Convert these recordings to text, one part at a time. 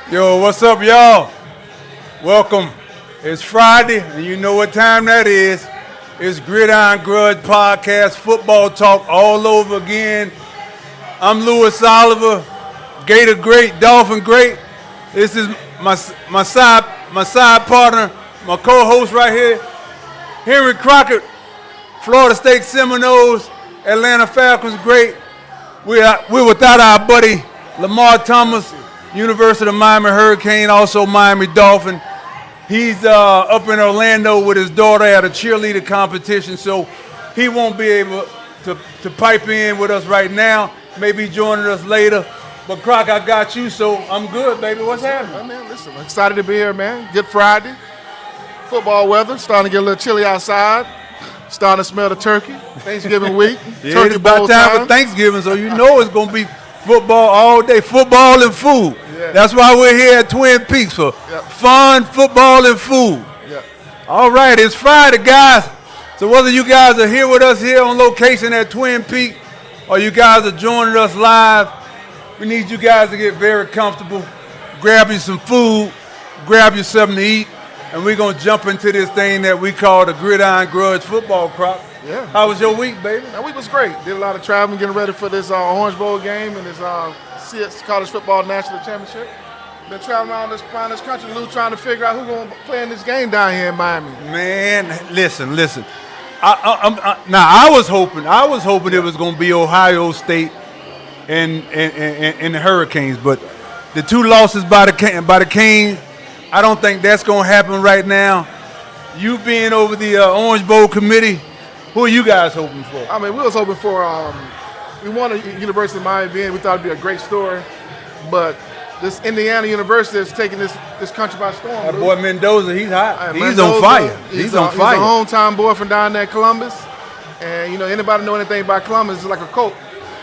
Yo, what's up, y'all? Welcome. It's Friday, and you know what time that is. It's Gridiron Grudge Podcast, football talk all over again. I'm Louis Oliver, Gator Great, Dolphin Great. This is my side partner, my co-host right here, Henry Crockett, Florida State Seminoles, Atlanta Falcons Great. We're without our buddy Lamar Thomas, University of Miami Hurricane, also Miami Dolphin. He's up in Orlando with his daughter at a cheerleader competition, so he won't be able to pipe in with us right now. Maybe joining us later. But Croc, I got you, so I'm good, baby. What's happening? Man, listen, I'm excited to be here, man. Good Friday. Football weather, starting to get a little chilly outside. Starting to smell the turkey. Thanksgiving week. Yeah, turkey it's about bowl time for Thanksgiving, so you know it's going to be football all day. Football and food. Yeah. That's why we're here at Twin Peaks for fun, football, and food. Yeah. All right, it's Friday, guys. So whether you guys are here with us here on location at Twin Peaks or you guys are joining us live, we need you guys to get very comfortable. Grab you some food, grab you something to eat, and we're going to jump into this thing that we call the Gridiron Grudge Football Crop. Yeah. How was your week, baby? That week was great. Did a lot of traveling, getting ready for this Orange Bowl game and this CS College Football National Championship. Been traveling around this country, Lou, trying to figure out who's going to play in this game down here in Miami. Man, listen. I was hoping it was going to be Ohio State and the Hurricanes, but the two losses by the Canes, I don't think that's going to happen right now. You being over the Orange Bowl committee, who are you guys hoping for? I mean, we was hoping for we wanted University of Miami being. We thought it'd be a great story, but this Indiana University is taking this country by storm. That boy Mendoza, he's hot. He's Mendoza, on fire. He's on fire. He's a hometown boy from down there in Columbus, and anybody know anything about Columbus is like a cult.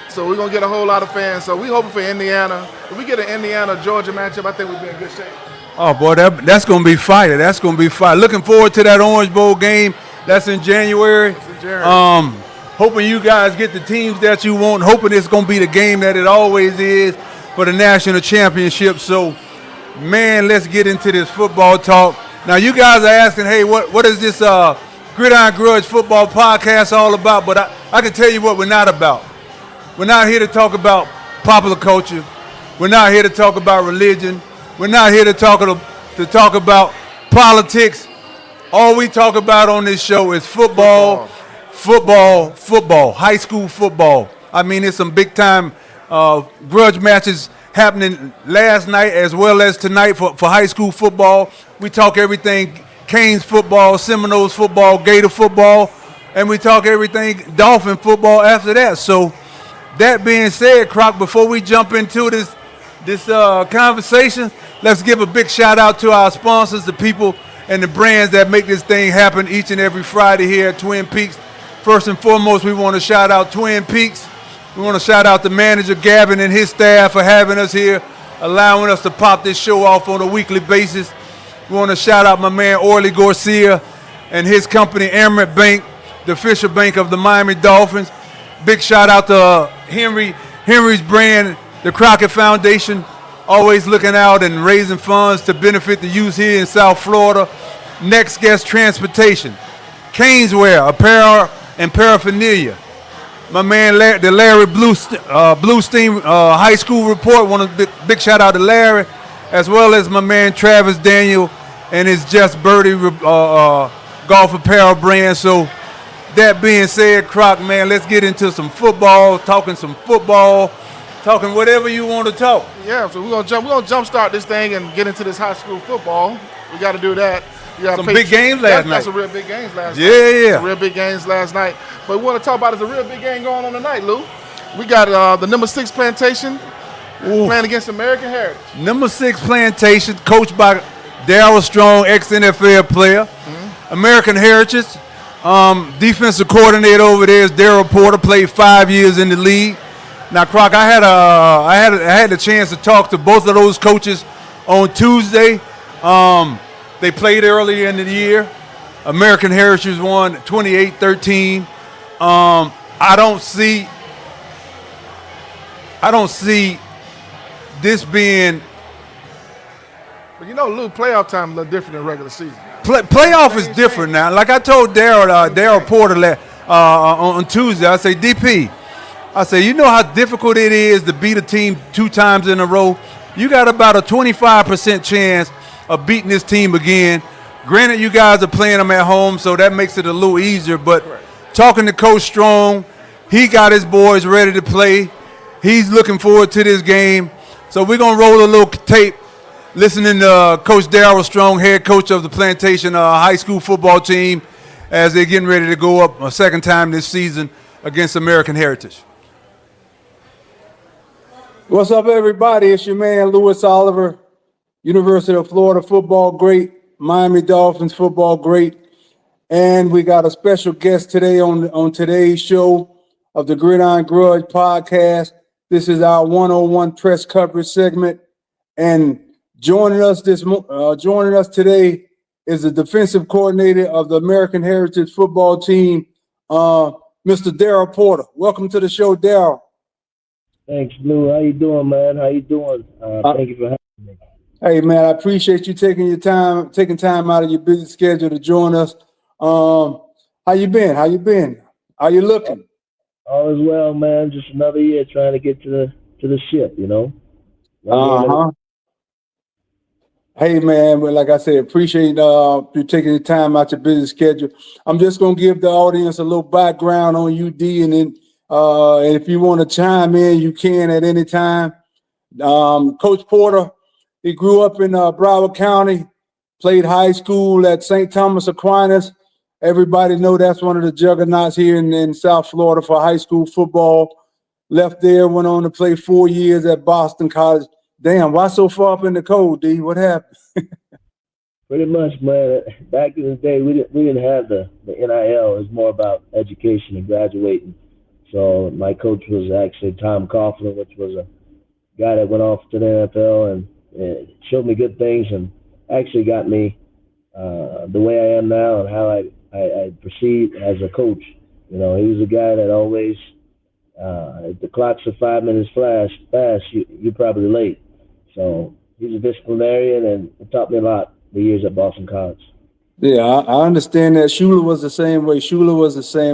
So we're gonna get a whole lot of fans. So we hoping for Indiana. If we get an Indiana-Georgia matchup, I think we'll be in good shape. Oh boy, that's gonna be fire. That's gonna be fire. Looking forward to that Orange Bowl game. That's in January. Hoping you guys get the teams that you want. Hoping it's going to be the game that it always is for the national championship. So, man, let's get into this football talk. Now, you guys are asking, hey, what is this Gridiron Grudge Football Podcast all about? But I can tell you what we're not about. We're not here to talk about popular culture. We're not here to talk about religion. We're not here to talk about politics. All we talk about on this show is football, high school football. I mean, there's some big-time grudge matches happening last night as well as tonight for high school football. We talk everything Canes football, Seminoles football, Gator football, and we talk everything Dolphin football after that. So that being said, Croc, before we jump into this conversation, let's give a big shout-out to our sponsors, the people and the brands that make this thing happen each and every Friday here at Twin Peaks. First and foremost, we want to shout out Twin Peaks. We want to shout out the manager, Gavin, and his staff for having us here, allowing us to pop this show off on a weekly basis. We want to shout out my man, Orly Garcia, and his company, Amerant Bank, the official bank of the Miami Dolphins. Big shout out to Henry's brand, the Crockett Foundation, always looking out and raising funds to benefit the youth here in South Florida. Next guest, transportation. Caneswear, apparel, and paraphernalia. My man, the Larry Bluestein High School Report. Want a big shout out to Larry, as well as my man Travis Daniel and his Just Birdie golf apparel brand. So that being said, Croc, man, let's get into some football, talking whatever you want to talk. Yeah, so we're gonna jump start this thing and get into this high school football. We got to do that. Some big games last night. That's some real big games last night. Yeah. Some real big games last night. But we want to talk about a real big game going on tonight, Lou. We got the number 6 Plantation playing against American Heritage. Number 6 Plantation, coached by Darryl Strong, ex-NFL player. Mm-hmm. American Heritage, defensive coordinator over there is Darryl Porter, played 5 years in the league. Now, Croc, I had a chance to talk to both of those coaches on Tuesday. They played earlier in the year. American Heritage won 28-13. I don't see this being But Lou, playoff time is a little different than regular season. Playoff is different now. Like I told Daryl Porter on Tuesday, I say, DP, I say, you know how difficult it is to beat a team 2 times in a row? You got about a 25% chance of beating this team again. Granted, you guys are playing them at home, so that makes it a little easier. But talking to Coach Strong, he got his boys ready to play. He's looking forward to this game. So we're going to roll a little tape listening to Coach Darryl Strong, head coach of the Plantation High School football team, as they're getting ready to go up a second time this season against American Heritage. What's up, everybody? It's your man, Louis Oliver, University of Florida football great, Miami Dolphins football great. And we got a special guest today on today's show of the Gridiron Grudge podcast. This is our 101 press coverage segment. And joining us today is the defensive coordinator of the American Heritage football team, Mr. Daryl Porter. Welcome to the show, Daryl. Thanks, Lou. How you doing, man? How you doing? Thank you for having me. Hey, man, I appreciate you taking time out of your busy schedule to join us. How you been? How you looking? All is well, man. Just another year trying to get to the ship, Hey, man, well, like I said, appreciate you taking the time out your busy schedule. I'm just gonna give the audience a little background on UD, and then and if you want to chime in, you can at any time. Coach Porter, he grew up in Broward County, played high school at St. Thomas Aquinas. Everybody know that's one of the juggernauts here in South Florida for high school football. Left there, went on to play 4 years at Boston College. Damn, why so far up in the cold, D? What happened? Pretty much, man. Back in the day, we didn't have the NIL. It was more about education and graduating. So my coach was actually Tom Coughlin, which was a guy that went off to the NFL and showed me good things and actually got me the way I am now and how I proceed as a coach. He was a guy that always, if the clocks are 5 minutes fast, you're probably late. So he's a disciplinarian and it taught me a lot the years at Boston College. Yeah, I understand that. Shula was the same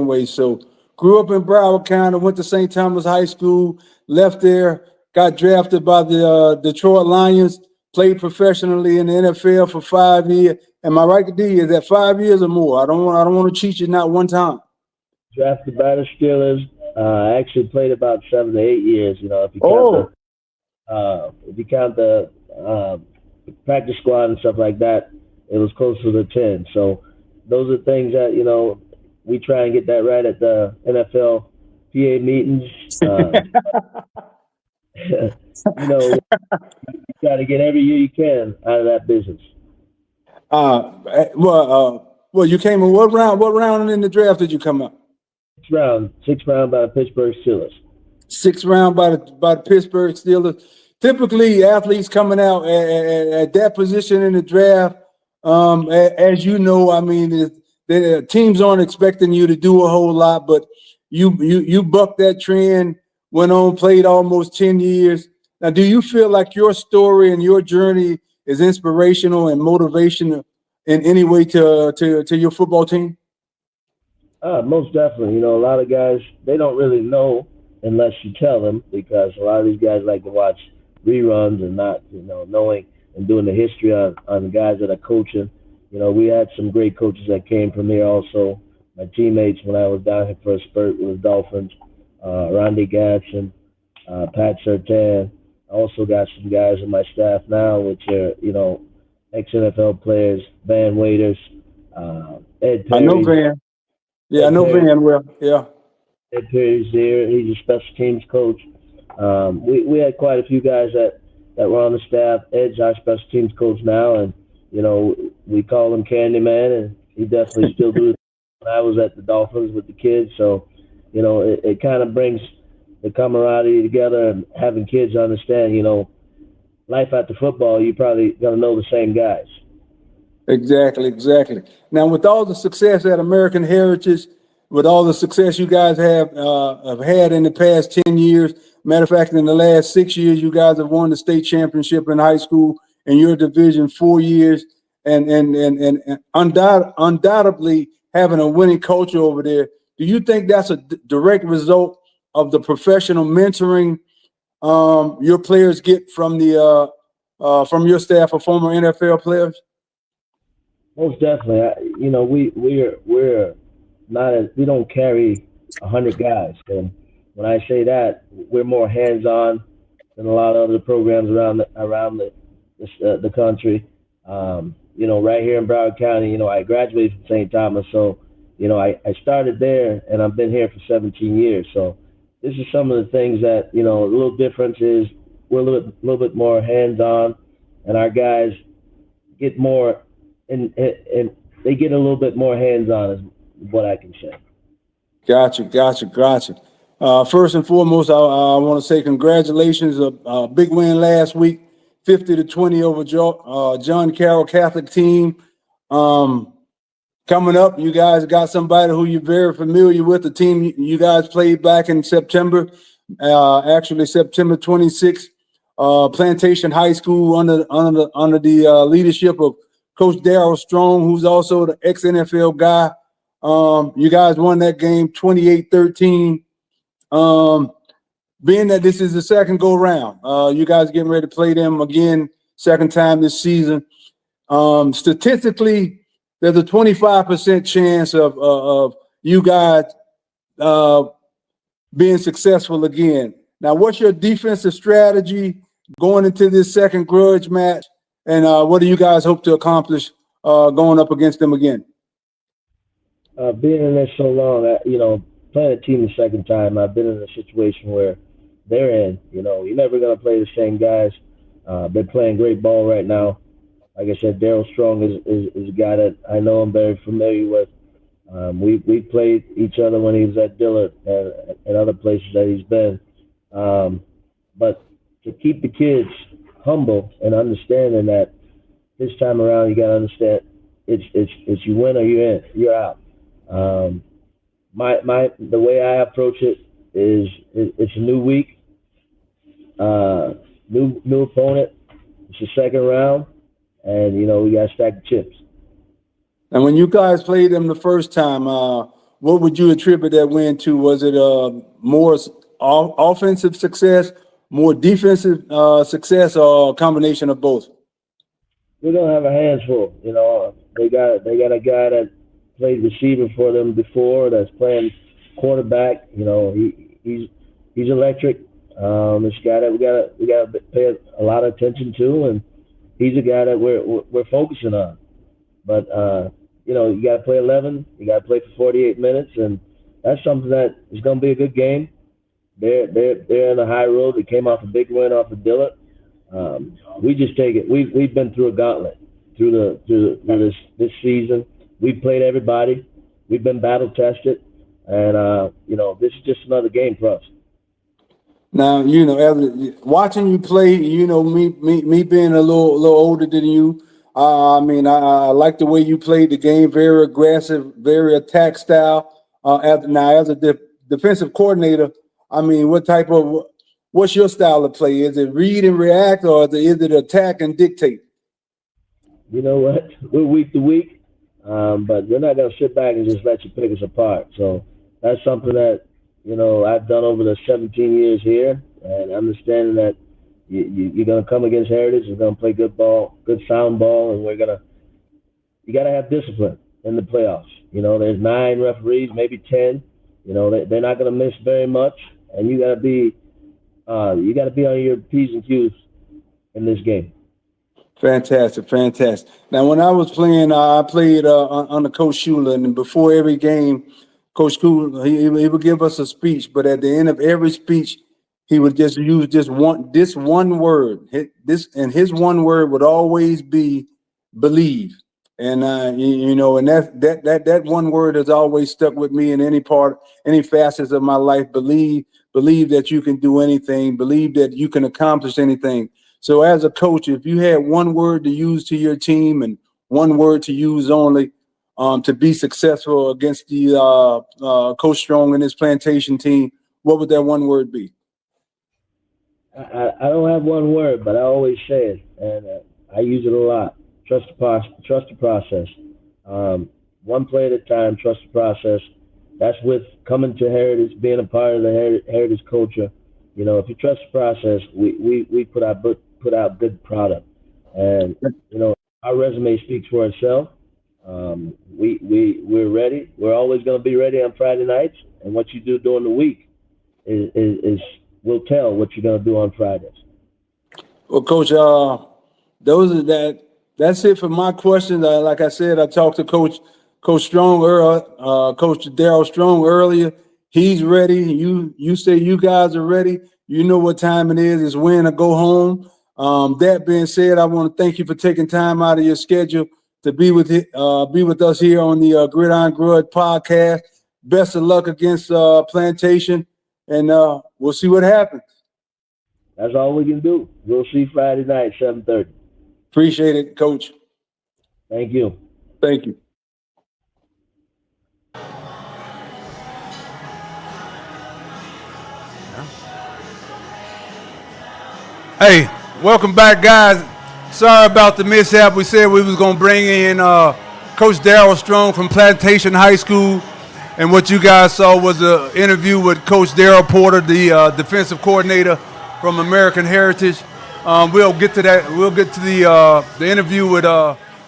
way. So grew up in Broward County, went to St. Thomas High School, left there, got drafted by the Detroit Lions, played professionally in the NFL for 5 years. Am I right, D? Is that 5 years or more? I don't want to cheat you not one time. Drafted by the Steelers. I actually played about 7 to 8 years. If you count the practice squad and stuff like that, it was closer to 10. So those are things that we try and get that right at the NFL PA meetings. You got to get every year you can out of that business. Well, you came in what round? What round in the draft did you come up? Sixth round by the Pittsburgh Steelers. Sixth round by the Pittsburgh Steelers. Typically, athletes coming out at that position in the draft, as you know, I mean, the teams aren't expecting you to do a whole lot, but you bucked that trend, went on, played almost 10 years. Now, do you feel like your story and your journey is inspirational and motivational in any way to your football team? Most definitely. A lot of guys, they don't really know unless you tell them, because a lot of these guys like to watch reruns and not, knowing and doing the history on the guys that are coaching. We had some great coaches that came from here also. My teammates when I was down here for a spurt with the Dolphins, Ronde Gatson, Pat Surtain. I also got some guys on my staff now, which are, ex-NFL players, Van Waiters, Ed Perry. I know Van. Yeah, I know Van well. Yeah. Ed Perry's here. He's a special teams coach. We had quite a few guys that were on the staff. Ed's our special teams coach now, and we call him Candyman, and he definitely still do it. When I was at the Dolphins with the kids, so it kind of brings the camaraderie together, and having kids understand, life after football, you probably gonna know the same guys. Exactly. Now, with all the success at American Heritage, with all the success you guys have had in the past 10 years, matter of fact, in the last 6 years, you guys have won the state championship in high school in your division 4 years, and undoubtedly having a winning culture over there. Do you think that's a direct result of the professional mentoring your players get from from your staff of former NFL players? Most definitely. We're not we don't carry 100 guys, and when I say that, we're more hands on than a lot of other programs around the country. Right here in Broward County, I graduated from St. Thomas, so I started there, and I've been here for 17 years. So this is some of the things that a little difference is we're a little bit more hands on, and our guys get more and they get a little bit more hands on is what I can say. Gotcha. First and foremost, I want to say congratulations. A big win last week, 50-20 over John Carroll Catholic team. Coming up, you guys got somebody who you're very familiar with. The team you guys played back in September, actually September 26th. Plantation High School under the leadership of Coach Darryl Strong, who's also the ex-NFL guy. You guys won that game 28-13. Being that this is the second go round, you guys getting ready to play them again, second time this season. Statistically, there's a 25% chance of you guys being successful again. Now, what's your defensive strategy going into this second grudge match, and what do you guys hope to accomplish going up against them again? Being in there so long, playing a team the second time, I've been in a situation where they're in. You're never going to play the same guys. They're playing great ball right now. Like I said, Darryl Strong is a guy that I know I'm very familiar with. We played each other when he was at Dillard and other places that he's been. But to keep the kids humble and understanding that this time around, you got to understand it's you win or you're out. The way I approach it is it's a new week, new opponent. It's the second round, and we got to stack the chips. And when you guys played them the first time, what would you attribute that win to? Was it more offensive success, more defensive success, or a combination of both? We're gonna have our hands full. They got a guy that played receiver for them before that's playing quarterback. He's electric. This guy that we gotta pay a lot of attention to, and he's a guy that we're focusing on. But you got to play 11. You got to play for 48 minutes, and that's something that is going to be a good game. They're on a high road. They came off a big win off of Dillard. We just take it. We've been through a gauntlet through this season. We've played everybody. We've been battle tested, and this is just another game for us. Now, as watching you play, me being a little older than you. I like the way you played the game, very aggressive, very attack style. As a defensive coordinator, what's your style of play? Is it read and react, or is it attack and dictate? You know what? We're week to week, but we're not going to sit back and just let you pick us apart. So that's something that, I've done over the 17 years here, and understanding that you're going to come against Heritage, you're going to play good ball, good sound ball, and you got to have discipline in the playoffs. There's 9 referees, maybe 10. They're not going to miss very much, and you got to be on your P's and Q's in this game. Fantastic. Now, when I was playing, I played under Coach Schuler, and before every game, Coach Schuler, he would give us a speech, but at the end of every speech, he would just use this one word. His one word would always be believe. And and that one word has always stuck with me in any facets of my life. Believe that you can do anything. Believe that you can accomplish anything. So as a coach, if you had one word to use to your team and one word to use only to be successful against the Coach Strong and his plantation team, what would that one word be? I don't have one word, but I always say it, and I use it a lot. Trust the process. One play at a time. Trust the process. That's with coming to Heritage, being a part of the Heritage culture. You know, if you trust the process, we put out good product, and you know our resume speaks for itself. We're ready. We're always going to be ready on Friday nights, and what you do during the week is will tell what you're going to do on Fridays. Well, Coach, that's it for my questions. Like I said, I talked to Coach Strong earlier, Coach Darryl Strong earlier. He's ready. You say you guys are ready. You know what time it is. It's win or go home. That being said, I want to thank you for taking time out of your schedule to be with us here on the Gridiron Grudge podcast. Best of luck against Plantation, and we'll see what happens. That's all we can do. We'll see Friday night, 7:30. Appreciate it, Coach. Thank you. Thank you. Hey, welcome back, guys. Sorry about the mishap. We said we was going to bring in Coach Darryl Strong from Plantation High School. And what you guys saw was an interview with Coach Daryl Porter, the defensive coordinator from American Heritage. We'll get to that. We'll get to the interview with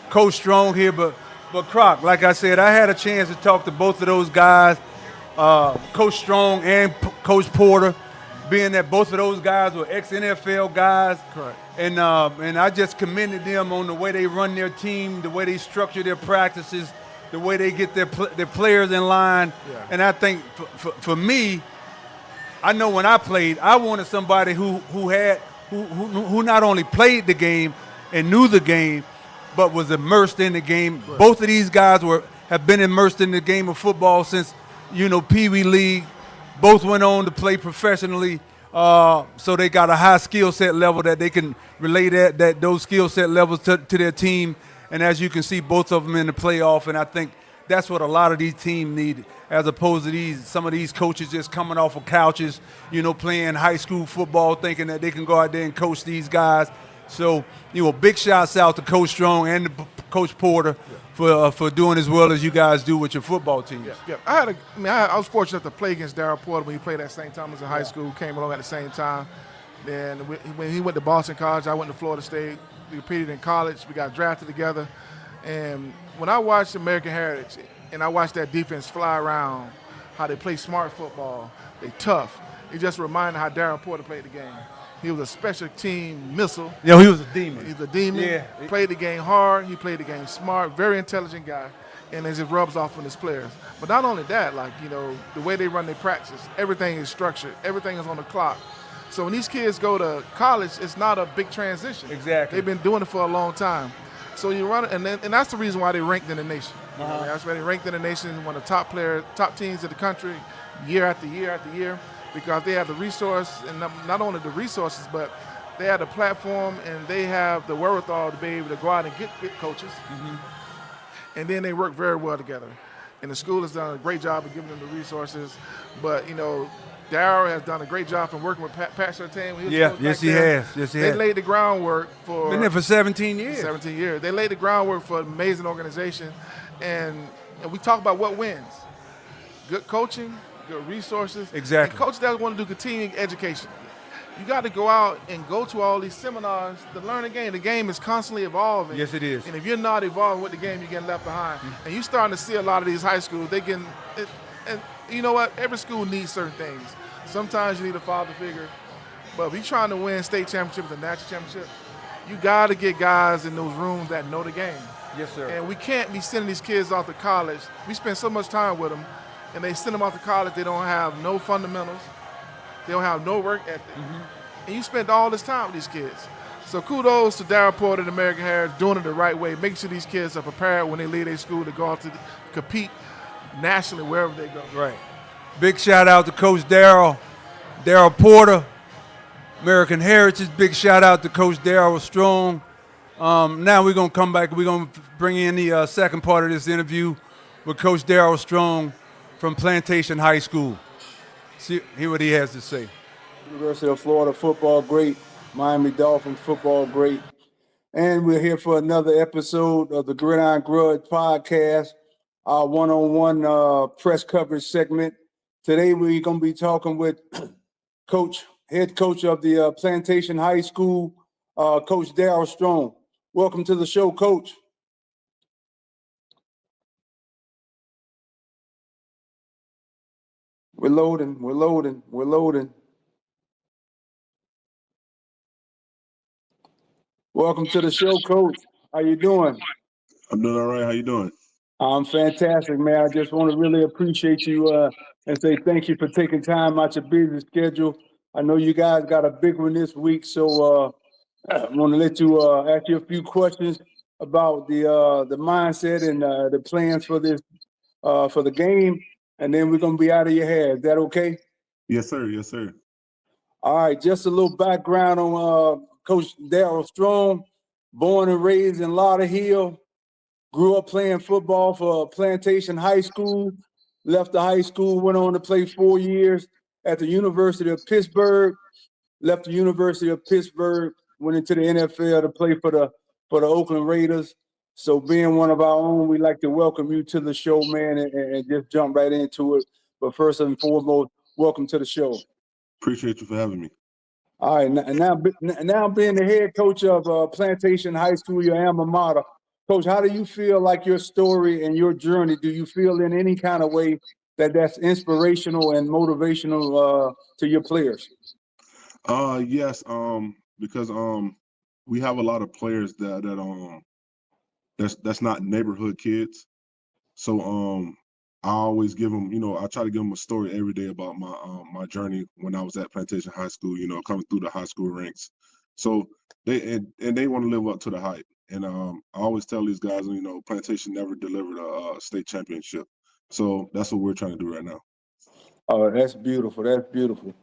Coach Strong here. But Croc, like I said, I had a chance to talk to both of those guys, Coach Strong and Coach Porter, being that both of those guys were ex-NFL guys. Correct. And I just commended them on the way they run their team, the way they structure their practices, the way they get their players in line. Yeah. And I think for me, I know when I played, I wanted somebody who not only played the game and knew the game, but was immersed in the game. Right. Both of these guys have been immersed in the game of football since, Pee Wee League. Both went on to play professionally, so they got a high skill set level that they can relay those skill set levels to their team. And as you can see, both of them in the playoff. And I think that's what a lot of these teams need, as opposed to some of these coaches just coming off of couches, playing high school football, thinking that they can go out there and coach these guys. So, big shouts out to Coach Strong and to Coach Porter for doing as well as you guys do with your football teams. Yeah. I was fortunate to play against Daryl Porter when he played at St. Thomas in high school, came along at the same time. Then when he went to Boston College, I went to Florida State. We competed in college. We got drafted together. And when I watched American Heritage and I watched that defense fly around, how they play smart football, they tough, it just reminded how Daryl Porter played the game. He was a special team missile. He was a demon. He's a demon. Yeah. He played the game hard. He played the game smart. Very intelligent guy. And it just rubs off on his players. But not only that, the way they run their practice, everything is structured. Everything is on the clock. So when these kids go to college, it's not a big transition. Exactly. They've been doing it for a long time. So you run it, and that's the reason why they ranked in the nation. Uh-huh. That's why they ranked in the nation, one of the top teams in the country, year after year after year, because they have the resource, and not only the resources, but they have the platform and they have the wherewithal to be able to go out and get good coaches. Mm-hmm. And then they work very well together. And the school has done a great job of giving them the resources. But, Darryl has done a great job from working with Pat Surtain. Yes, he has. They laid the groundwork for... Been there for 17 years. 17 years. They laid the groundwork for an amazing organization. And we talk about what wins. Good coaching, good resources. Exactly. And coaches that want to do continuing education. You got to go out and go to all these seminars to learn the game. The game is constantly evolving. Yes, it is. And if you're not evolving with the game, you're getting left behind. Mm-hmm. And you're starting to see a lot of these high schools. And you know what? Every school needs certain things. Sometimes you need a father figure. But if you're trying to win state championships and national championships, you got to get guys in those rooms that know the game. Yes, sir. And we can't be sending these kids off to college. We spend so much time with them, and they send them off to college. They don't have no fundamentals. They don't have no work ethic. Mm-hmm. And you spend all this time with these kids. So kudos to Daryl Porter and American Heritage doing it the right way, making sure these kids are prepared when they leave their school to go out to compete nationally wherever they go. Right. Big shout out to Coach Daryl Porter, American Heritage. Big shout out to Coach Darryl Strong. Now we're going to come back. We're going to bring in the second part of this interview with Coach Darryl Strong from Plantation High School. Hear what he has to say. University of Florida football great, Miami Dolphins football great. And we're here for another episode of the Gridiron Grudge podcast, our one-on-one press coverage segment. Today we're going to be talking with head coach of the Plantation High School, Coach Darryl Strong. Welcome to the show, Coach. We're loading. Welcome to the show, Coach. How you doing? I'm doing all right. How you doing? I'm fantastic, man. I just want to really appreciate you and say thank you for taking time out your busy schedule. I know you guys got a big one this week, so I want to let you ask you a few questions about the mindset and the plans for this for the game, and then we're gonna be out of your hair. Is that okay? Yes, sir. Yes, sir. All right. Just a little background on Coach Darryl Strong, born and raised in Lauderhill. Grew up playing football for Plantation High School, left the high school, went on to play 4 years at the University of Pittsburgh, left the University of Pittsburgh, went into the NFL to play for the Oakland Raiders. So being one of our own, we'd like to welcome you to the show, man, and just jump right into it. But first and foremost, welcome to the show. Appreciate you for having me. All right, now being the head coach of Plantation High School, your alma mater, Coach, how do you feel like your story and your journey? Do you feel in any kind of way that that's inspirational and motivational to your players? Yes. Because we have a lot of players that's not neighborhood kids. So I always give them, I try to give them a story every day about my journey when I was at Plantation High School. Coming through the high school ranks. So they want to live up to the hype. And I always tell these guys, Plantation never delivered a state championship. So that's what we're trying to do right now. Oh, that's beautiful. That's beautiful.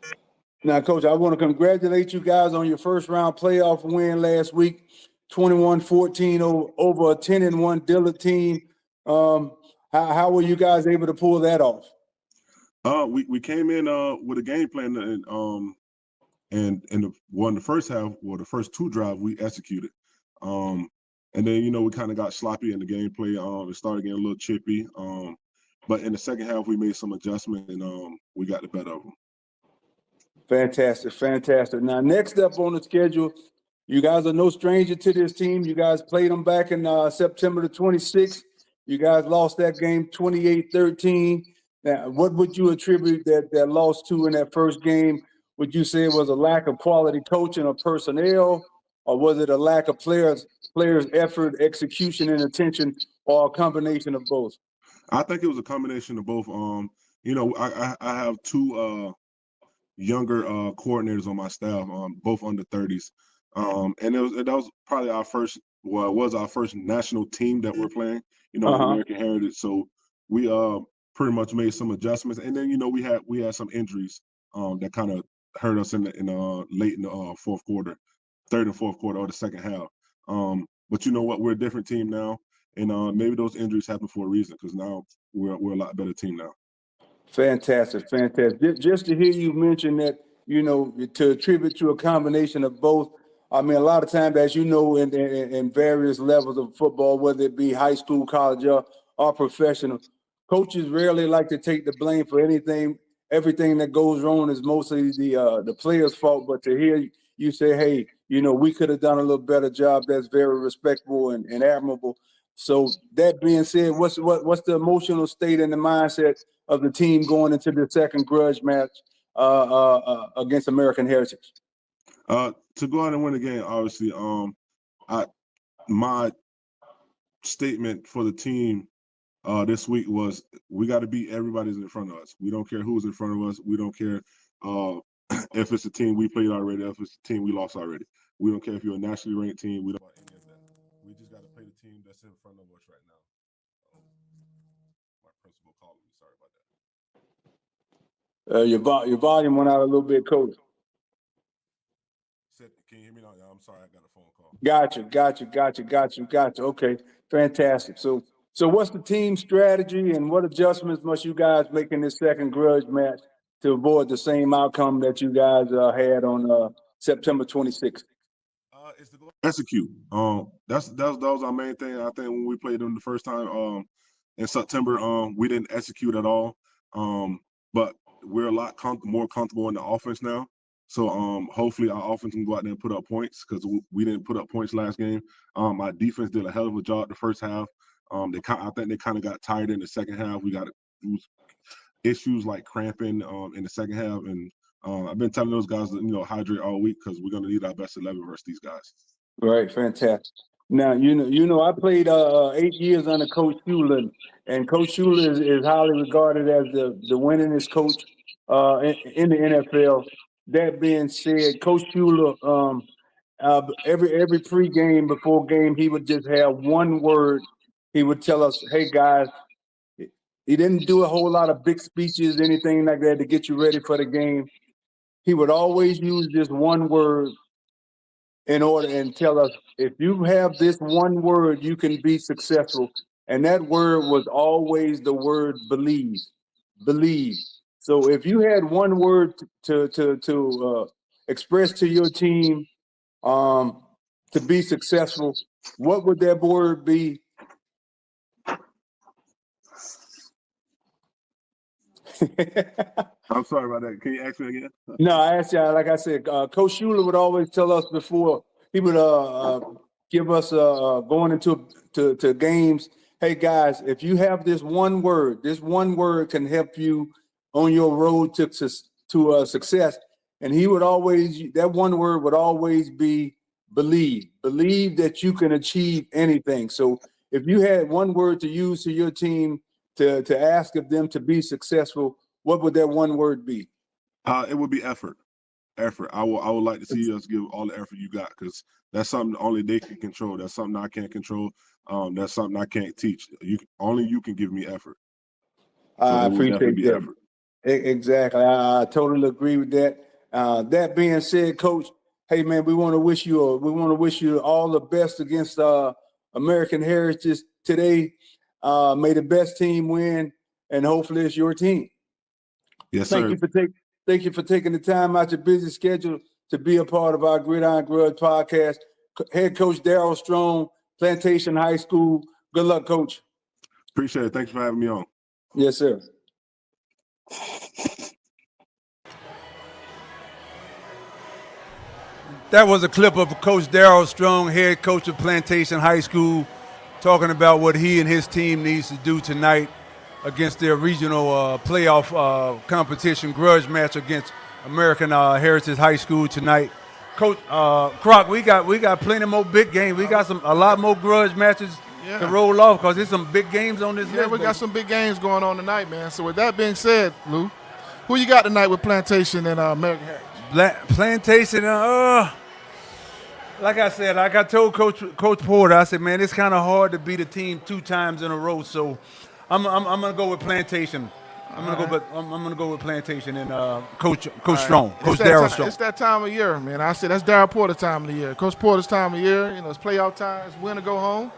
Now, Coach, I want to congratulate you guys on your first round playoff win last week, 21-14 over a 10-1 Dillard team. How were you guys able to pull that off? We came in with a game plan and in the first half, the first two drives we executed. And then, we kind of got sloppy in the gameplay. It started getting a little chippy. But in the second half, we made some adjustments and we got the better of them. Fantastic. Now, next up on the schedule, you guys are no stranger to this team. You guys played them back in September the 26th. You guys lost that game 28-13. Now, what would you attribute that loss to in that first game? Would you say it was a lack of quality coaching or personnel, or was it a lack of players' effort, execution, and attention, or a combination of both? I think it was a combination of both. I have two younger coordinators on my staff, both under 30s, and that was probably our first. Well, it was our first national team that we're playing. American Heritage. So we pretty much made some adjustments, and then we had some injuries that kind of hurt us in late in the fourth quarter, third and fourth quarter, or the second half. But you know what? We're a different team now, and maybe those injuries happen for a reason because now we're a lot better team now. Fantastic. Just to hear you mention that, to attribute to a combination of both. I mean, a lot of times, as you know, in various levels of football, whether it be high school, college, or professional, coaches rarely like to take the blame for anything. Everything that goes wrong is mostly the player's fault. But to hear you say, hey, we could have done a little better job, that's very respectable and admirable. So that being said, what's the emotional state and the mindset of the team going into the second grudge match against American Heritage? To go out and win the game, obviously, my statement for the team this week was we got to beat everybody that's in front of us. We don't care who's in front of us. We don't care if it's a team we played already, if it's a team we lost already. We don't care if you're a nationally ranked team. We don't want any of that. We just got to play the team that's in front of us right now. My principal calling me. Sorry about Your volume went out a little bit, Coach. Can you hear me now? I'm sorry, I got a phone call. Gotcha. Okay, fantastic. So what's the team strategy and what adjustments must you guys make in this second grudge match to avoid the same outcome that you guys had on September 26th? execute. That was our main thing. I think when we played them the first time in September, we didn't execute at all. But we're a lot more comfortable in the offense now. So hopefully our offense can go out there and put up points because we didn't put up points last game. My defense did a hell of a job the first half. I think they kind of got tired in the second half. We got issues like cramping in the second half, and I've been telling those guys to hydrate all week because we're gonna need our best 11 versus these guys. Right, fantastic. Now I played 8 years under Coach Schuler, and Coach Schuler is highly regarded as the winningest coach in the NFL. That being said, Coach Schuler, every pregame before game, he would just have one word. He would tell us, "Hey guys." He didn't do a whole lot of big speeches, anything like that, to get you ready for the game. He would always use this one word in order and tell us, if you have this one word, you can be successful. And that word was always the word believe. Believe. So if you had one word to express to your team to be successful, what would that word be? I'm sorry about that. Can you ask me again? No, I asked you. Like I said, Coach Schuler would always tell us before he would give us going into games. Hey guys, if you have this one word can help you on your road to success. And he would always, that one word would always be believe. Believe that you can achieve anything. So if you had one word to use to your team to ask of them to be successful, what would that one word be? It would be effort. Effort. I would like to see us give all the effort you got because that's something only they can control. That's something I can't control. That's something I can't teach. Only you can give me effort. So I appreciate that. Effort. Exactly. I totally agree with that. That being said, Coach, hey man, we want to wish you all the best against American Heritage today. May the best team win, and hopefully it's your team. Yes, sir. Thank you for taking the time out your busy schedule to be a part of our Gridiron Grudge podcast. Head Coach Darryl Strong, Plantation High School. Good luck, Coach. Appreciate it. Thanks for having me on. Yes, sir. That was a clip of Coach Darryl Strong, head coach of Plantation High School, talking about what he and his team needs to do tonight against their regional playoff competition grudge match against American Heritage High School tonight. Coach Croc, we got plenty more big games. We got a lot more grudge matches to roll off because there's some big games on this list. Yeah, we got some big games going on tonight, man. So with that being said, Lou, who you got tonight with Plantation and American Heritage? Plantation, like I said, like I told Coach Porter, I said, man, it's kind of hard to beat a team 2 times in a row. So I'm gonna go with Plantation. I'm gonna go with Plantation and Coach Strong, Coach Darryl Strong. It's that time of year, man. I said that's Darryl Porter time of the year. Coach Porter's time of year. It's playoff time. It's win or go home.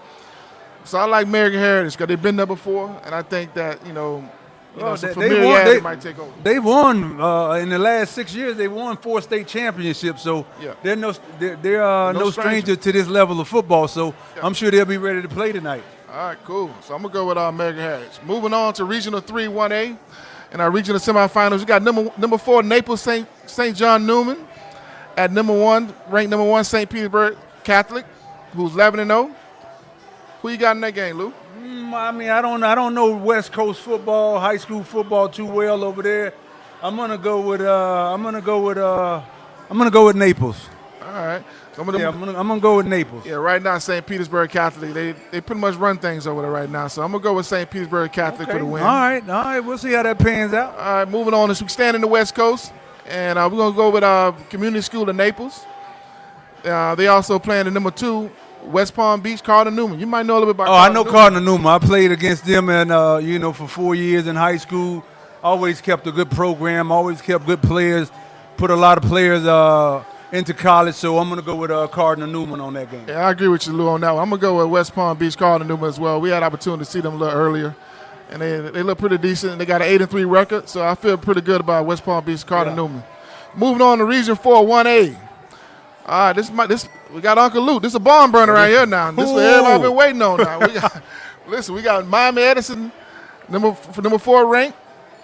So I like American Heritage because they've been there before, and I think that some familiarity might take over. They won in the last 6 years. They won 4 state championships, so they're no stranger to this level of football. So I'm sure they'll be ready to play tonight. All right, cool. So I'm gonna go with American Heritage. Moving on to Regional 3 1A, in our regional semifinals, we got number 4 Naples St. John Newman at ranked number 1 St. Petersburg Catholic, who's 11-0. Who you got in that game, Lou? I mean, I don't know West Coast football, high school football too well over there. I'm gonna go with Naples. All right. So I'm gonna go with Naples. Yeah, right now St. Petersburg Catholic, they pretty much run things over there right now. So I'm gonna go with St. Petersburg Catholic for the win. All right. We'll see how that pans out. All right, moving on. We stand in the West Coast, and we're gonna go with Community School of Naples. They also playing the number 2 West Palm Beach, Cardinal Newman. You might know a little bit about Cardinal Newman. Cardinal Newman. I played against them and for 4 years in high school. Always kept a good program, always kept good players, put a lot of players into college, so I'm going to go with Cardinal Newman on that game. Yeah, I agree with you, Lou, on that one. I'm going to go with West Palm Beach, Cardinal Newman as well. We had opportunity to see them a little earlier, and they look pretty decent. They got an 8-3 record, so I feel pretty good about West Palm Beach, Cardinal Newman. Moving on to Region 4 1A. All right, we got Uncle Luke. This is a barn burner right here now. This is what everybody been waiting on now. We got Miami Edison, number 4 ranked,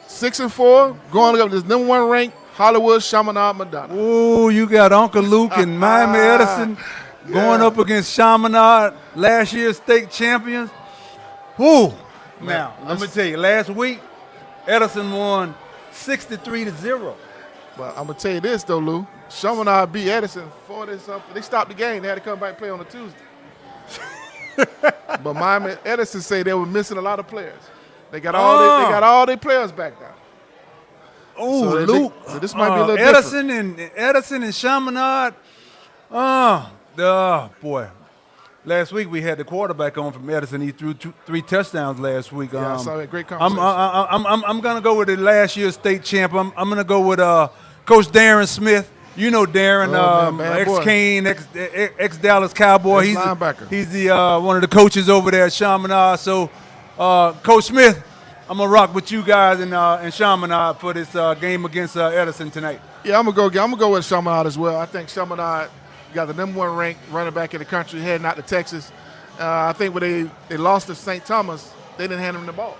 6-4, going up this number 1 ranked Hollywood Chaminade Madonna. Ooh, you got Uncle Luke and Miami Edison going up against Chaminade, last year's state champions. Woo! Now, let me tell you, last week, Edison won 63-0. But I'm going to tell you this, though, Lou. Chaminade beat Edison 40-something. They stopped the game. They had to come back and play on a Tuesday. But Miami Edison say they were missing a lot of players. They got all their players back now. Oh, so Luke. So this might be a little Edison and Chaminade. Boy. Last week we had the quarterback on from Edison. He threw 3 touchdowns last week. Yeah, I saw that. Great conversation. I'm gonna go with the last year's state champ. I'm gonna go with Coach Darren Smith. You know Darren, ex-Kane, ex-Dallas Cowboy. He's linebacker. He's the one of the coaches over there at Chaminade. So, Coach Smith, I'm gonna rock with you guys in Chaminade for this game against Edison tonight. Yeah, I'm gonna go with Chaminade as well. I think Chaminade got the number 1 ranked running back in the country heading out to Texas. I think when they lost to St. Thomas, they didn't hand him the ball.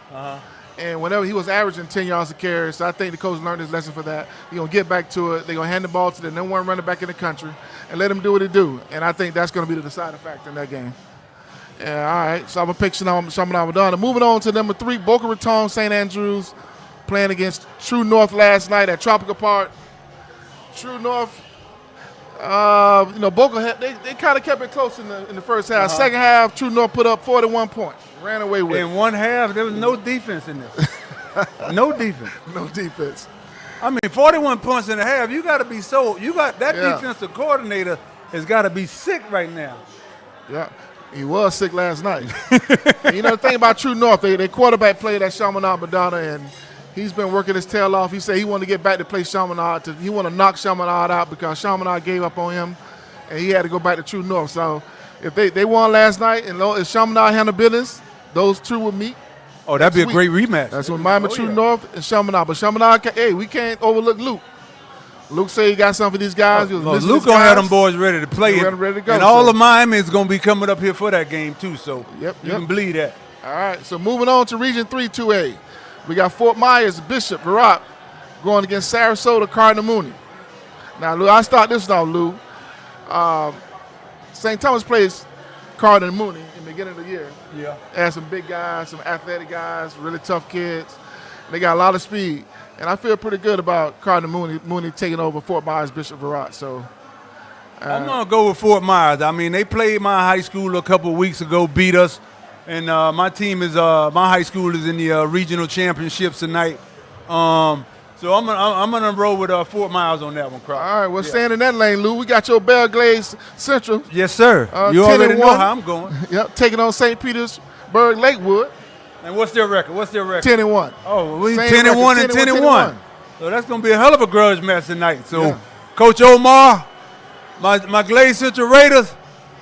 And whenever he was averaging 10 yards a carry, so I think the coach learned his lesson for that. He's going to get back to it. They're going to hand the ball to the number 1 running back in the country and let him do what he do. And I think that's going to be the deciding factor in that game. Yeah, all right. So I'm going to pick Chaminade Madonna. Moving on to number 3, Boca Raton St. Andrews playing against True North last night at Tropical Park. True North, Boca, they kind of kept it close in the first half. Second half, True North put up 41 points. Ran away with it. In one half, there was no defense in there. No defense. No defense. I mean, 41 points in a half, you got to be defensive coordinator has got to be sick right now. Yeah, he was sick last night. The thing about True North, their quarterback played at Chaminade Madonna, and he's been working his tail off. He said he wanted to get back to play Chaminade. He wanted to knock Chaminade out because Chaminade gave up on him, and he had to go back to True North. So if they won last night and if Chaminade handled business, those two would meet. Oh, that'd be a great rematch. That's when Miami True North and Chaminade. But Chaminade, we can't overlook Luke. Luke said he got something for these guys. Luke gonna have them boys ready to play it, ready to go, and all of Miami is gonna be coming up here for that game too. So you can believe that. All right. So moving on to Region 3 2A, we got Fort Myers Bishop Barak going against Sarasota Cardinal Mooney. Now, Lou, I start this off, Lou. St. Thomas plays Cardinal Mooney in the beginning of the year. Yeah. They had some big guys, some athletic guys, really tough kids. They got a lot of speed. And I feel pretty good about Cardinal Mooney taking over Fort Myers Bishop Barak. So I'm going to go with Fort Myers. I mean, they played my high school a couple of weeks ago, beat us. And my high school is in the regional championships tonight. So I'm gonna roll with Fort Myers on that one, Croc. All right, staying in that lane, Lou. We got your Belglades Central. Yes, sir. You already know how I'm going. Yep, taking on St. Petersburg Lakewood. And what's their record? 10-1. Oh, we 10-1 and 10-1. So that's gonna be a hell of a grudge match tonight. So, Coach Omar, my Glade Central Raiders,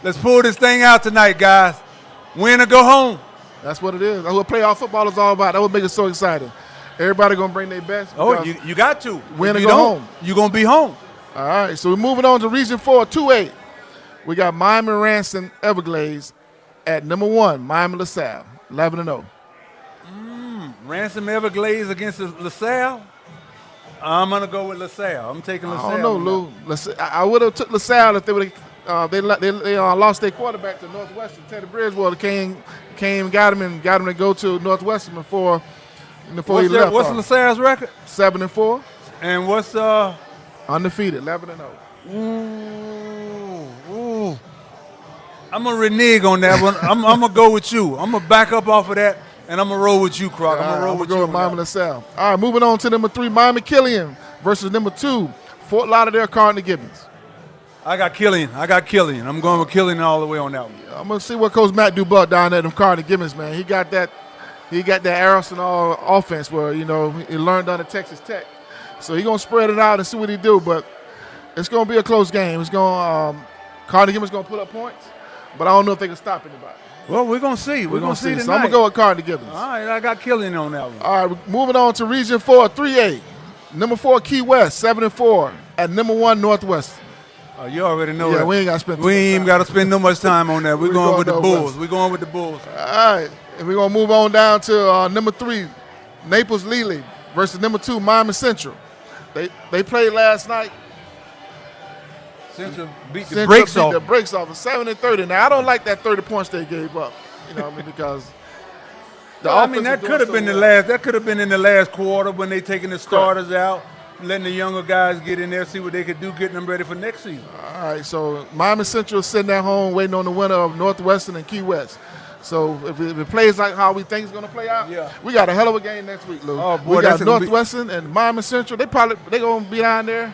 let's pull this thing out tonight, guys. Win or go home. That's what it is. That's what playoff football is all about. That would make it so exciting. Everybody gonna bring their best. Oh, you got to. Win or go home. You're gonna be home. All right, so we're moving on to Region 4 2A. We got Miami Ransom Everglades at number 1, Miami LaSalle, 11-0. Ransom Everglades against LaSalle. I'm gonna go with LaSalle. I'm taking LaSalle. I don't know, Lou. I would have took LaSalle if they would have. They lost their quarterback to Northwestern. Teddy Bridgewater came got him to go to Northwestern before he left. What's LaSalle's record? 7-4. And what's undefeated, 11-0. Ooh. I'm gonna renege on that one. I'm gonna go with you. I'm gonna back up off of that, and I'm gonna roll with you, Croc. I'm gonna roll with Miami LaSalle. All right, moving on to number 3, Miami Killian versus number 2, Fort Lauderdale Cardinal Gibbons. I got Killian. I'm going with Killian all the way on that one. I'm gonna see what Coach Matt Dubuck down there, them Cardinal Gibbons, man. He got that Arsenal offense where he learned under Texas Tech. So he's gonna spread it out and see what he do. But it's gonna be a close game. It's gonna Cardinal Gibbons gonna put up points, but I don't know if they can stop anybody. Well, we're gonna see. We're gonna see tonight. So I'm gonna go with Cardinal Gibbons. All right, I got Killian on that one. All right, moving on to Region 4 3A. Number 4 Key West, 7-4 at number 1 Northwestern. You already know Yeah, that. we ain't got to spend. We ain't even got to spend no much time on that. We're going with the Bulls. Northwest. We're going with the Bulls. All right, and we're gonna move on down to number 3, Naples Lely versus number 2, Miami Central. They played last night. Central beat the Central brakes beat off. the brakes off of 7-30. Now I don't like that 30 points they gave up. You know what I mean? Because I mean, that could have been the last. That could have been in the last quarter when they taking the starters out, letting the younger guys get in there, see what they could do, getting them ready for next season. All right, so Miami Central is sitting at home waiting on the winner of Northwestern and Key West. So if it plays like how we think it's going to play out, we got a hell of a game next week, Lou. Oh, boy, we got that's gonna be- Northwestern and Miami Central. They going to be down there,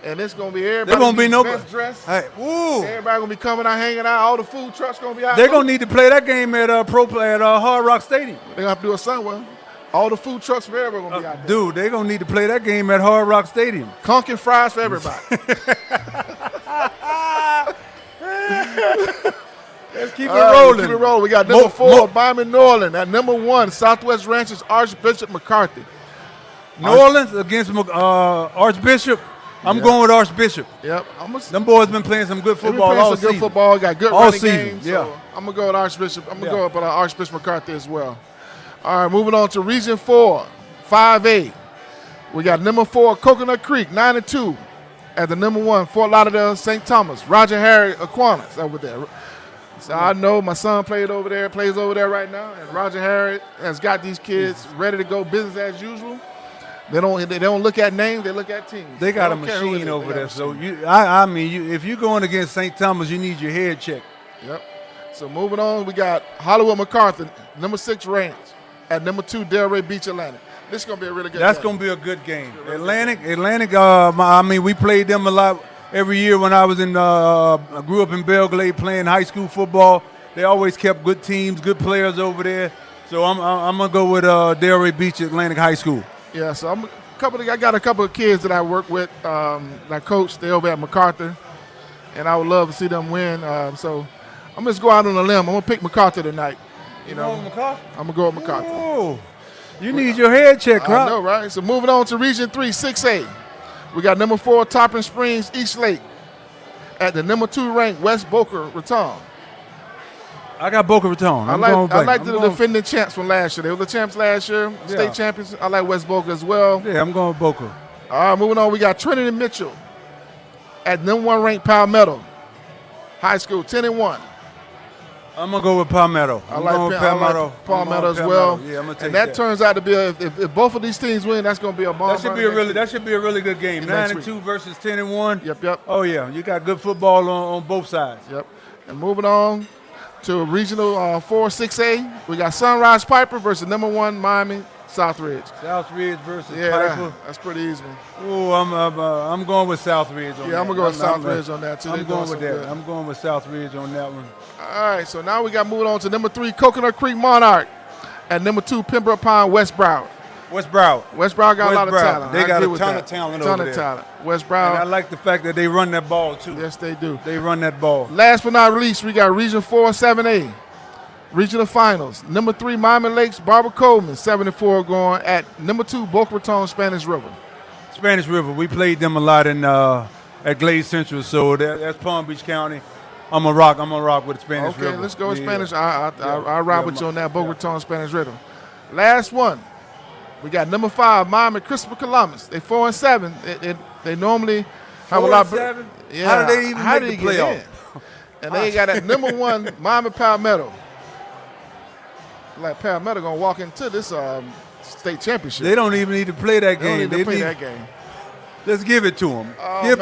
and it's going to be everybody. They're gonna be best dressed. Hey, woo! Everybody going to be coming out, hanging out. All the food trucks going to be out. They're gonna need to play that game at Hard Rock Stadium. They're going to have to do it somewhere. All the food trucks for everybody going to be out there. Dude, they're gonna need to play that game at Hard Rock Stadium. Conking fries for everybody. Let's keep it All right, rolling. keep it rolling. We got number 4, Miami Norland. At number 1, Southwest Ranchers Archbishop McCarthy. New Orleans against Archbishop. I'm going with Archbishop. Yep. Them boys been playing some good football all some season. good football. Got good All running season, games. yeah. So I'm gonna go with Archbishop. I'm gonna go with Archbishop McCarthy as well. All right, moving on to Region 4, 5A. We got number 4, Coconut Creek, 9-2. At the number 1, Fort Lauderdale, St. Thomas. Roger Harry Aquinas over there. So I know my son plays over there right now, and Roger Harry has got these kids ready to go business as usual. They don't look at names, they look at teams. They got a don't care who it machine is, over they got there. a So machine. if you're going against St. Thomas, you need your head checked. Yep. So moving on, we got Hollywood MacArthur, number 6 Range, at number 2 Delray Beach Atlantic. This is gonna be a really good That's game. going to be a good game. Atlantic. We played them a lot every year when I was I grew up in Belgrade playing high school football. They always kept good teams, good players over there. So I'm gonna go with Delray Beach Atlantic High School. Yeah. So I got a couple of kids that I work with, that coach. They over at MacArthur, and I would love to see them win. So I'm just go out on a limb. I'm gonna pick MacArthur tonight. You know, I'm gonna go with MacArthur. Oh, you need your head checked, I right? know, right? So moving on to Region 3, 6A. We got number 4, Topping Springs, East Lake. At the number 2 ranked West Boca Raton. I got Boca Raton. I like the defending champs from last year. They were the champs last year, state champions. I like West Boca as well. Yeah, I'm going with Boca. All right, moving on. We got Trinity Mitchell at number 1 ranked Palmetto High School, 10-1. I'm gonna go with Palmetto. I like Palmetto as well. Yeah, I'm gonna take and that turns out to be if both of these teams win, that's gonna be a bomb. That should be a really good game. 9-2 versus 10-1. Yep. Oh yeah, you got good football on both sides. Yep. And moving on to Regional 4, 6A, we got Sunrise Piper versus number 1 Miami Southridge. Southridge versus Piper. That's pretty easy. Oh, I'm going with Southridge on that. Yeah, I'm gonna go with Southridge on that too. I'm going with that. I'm going with Southridge on that one. All right, so now we got moving on to number 3 Coconut Creek Monarch, and number 2 Pembroke Pine West Broward. West Broward got a lot of talent. They got a ton of talent over there. Talent. West Broward. And I like the fact that they run that ball too. Yes, they do. They run that ball. Last but not least, we got Region 4, 7A. Regional Finals. Number 3 Miami Lakes Barbara Coleman, 7-4 going at number 2 Boca Raton Spanish River. Spanish River. We played them a lot at Glade Central, so that's Palm Beach County. I'm gonna rock with Spanish River. Okay, let's go with Spanish. I ride with you on that Boca Raton Spanish River. Last one. We got number 5 Miami Christopher Columbus. They 4-7. They normally have a lot. 4-7? Yeah. How did they even make the playoff? And they got at number 1 Miami Palmetto. Like Palmetto gonna walk into this state championship. They don't even need to play that game. They don't need to play that game. Let's give it to them. Oh, give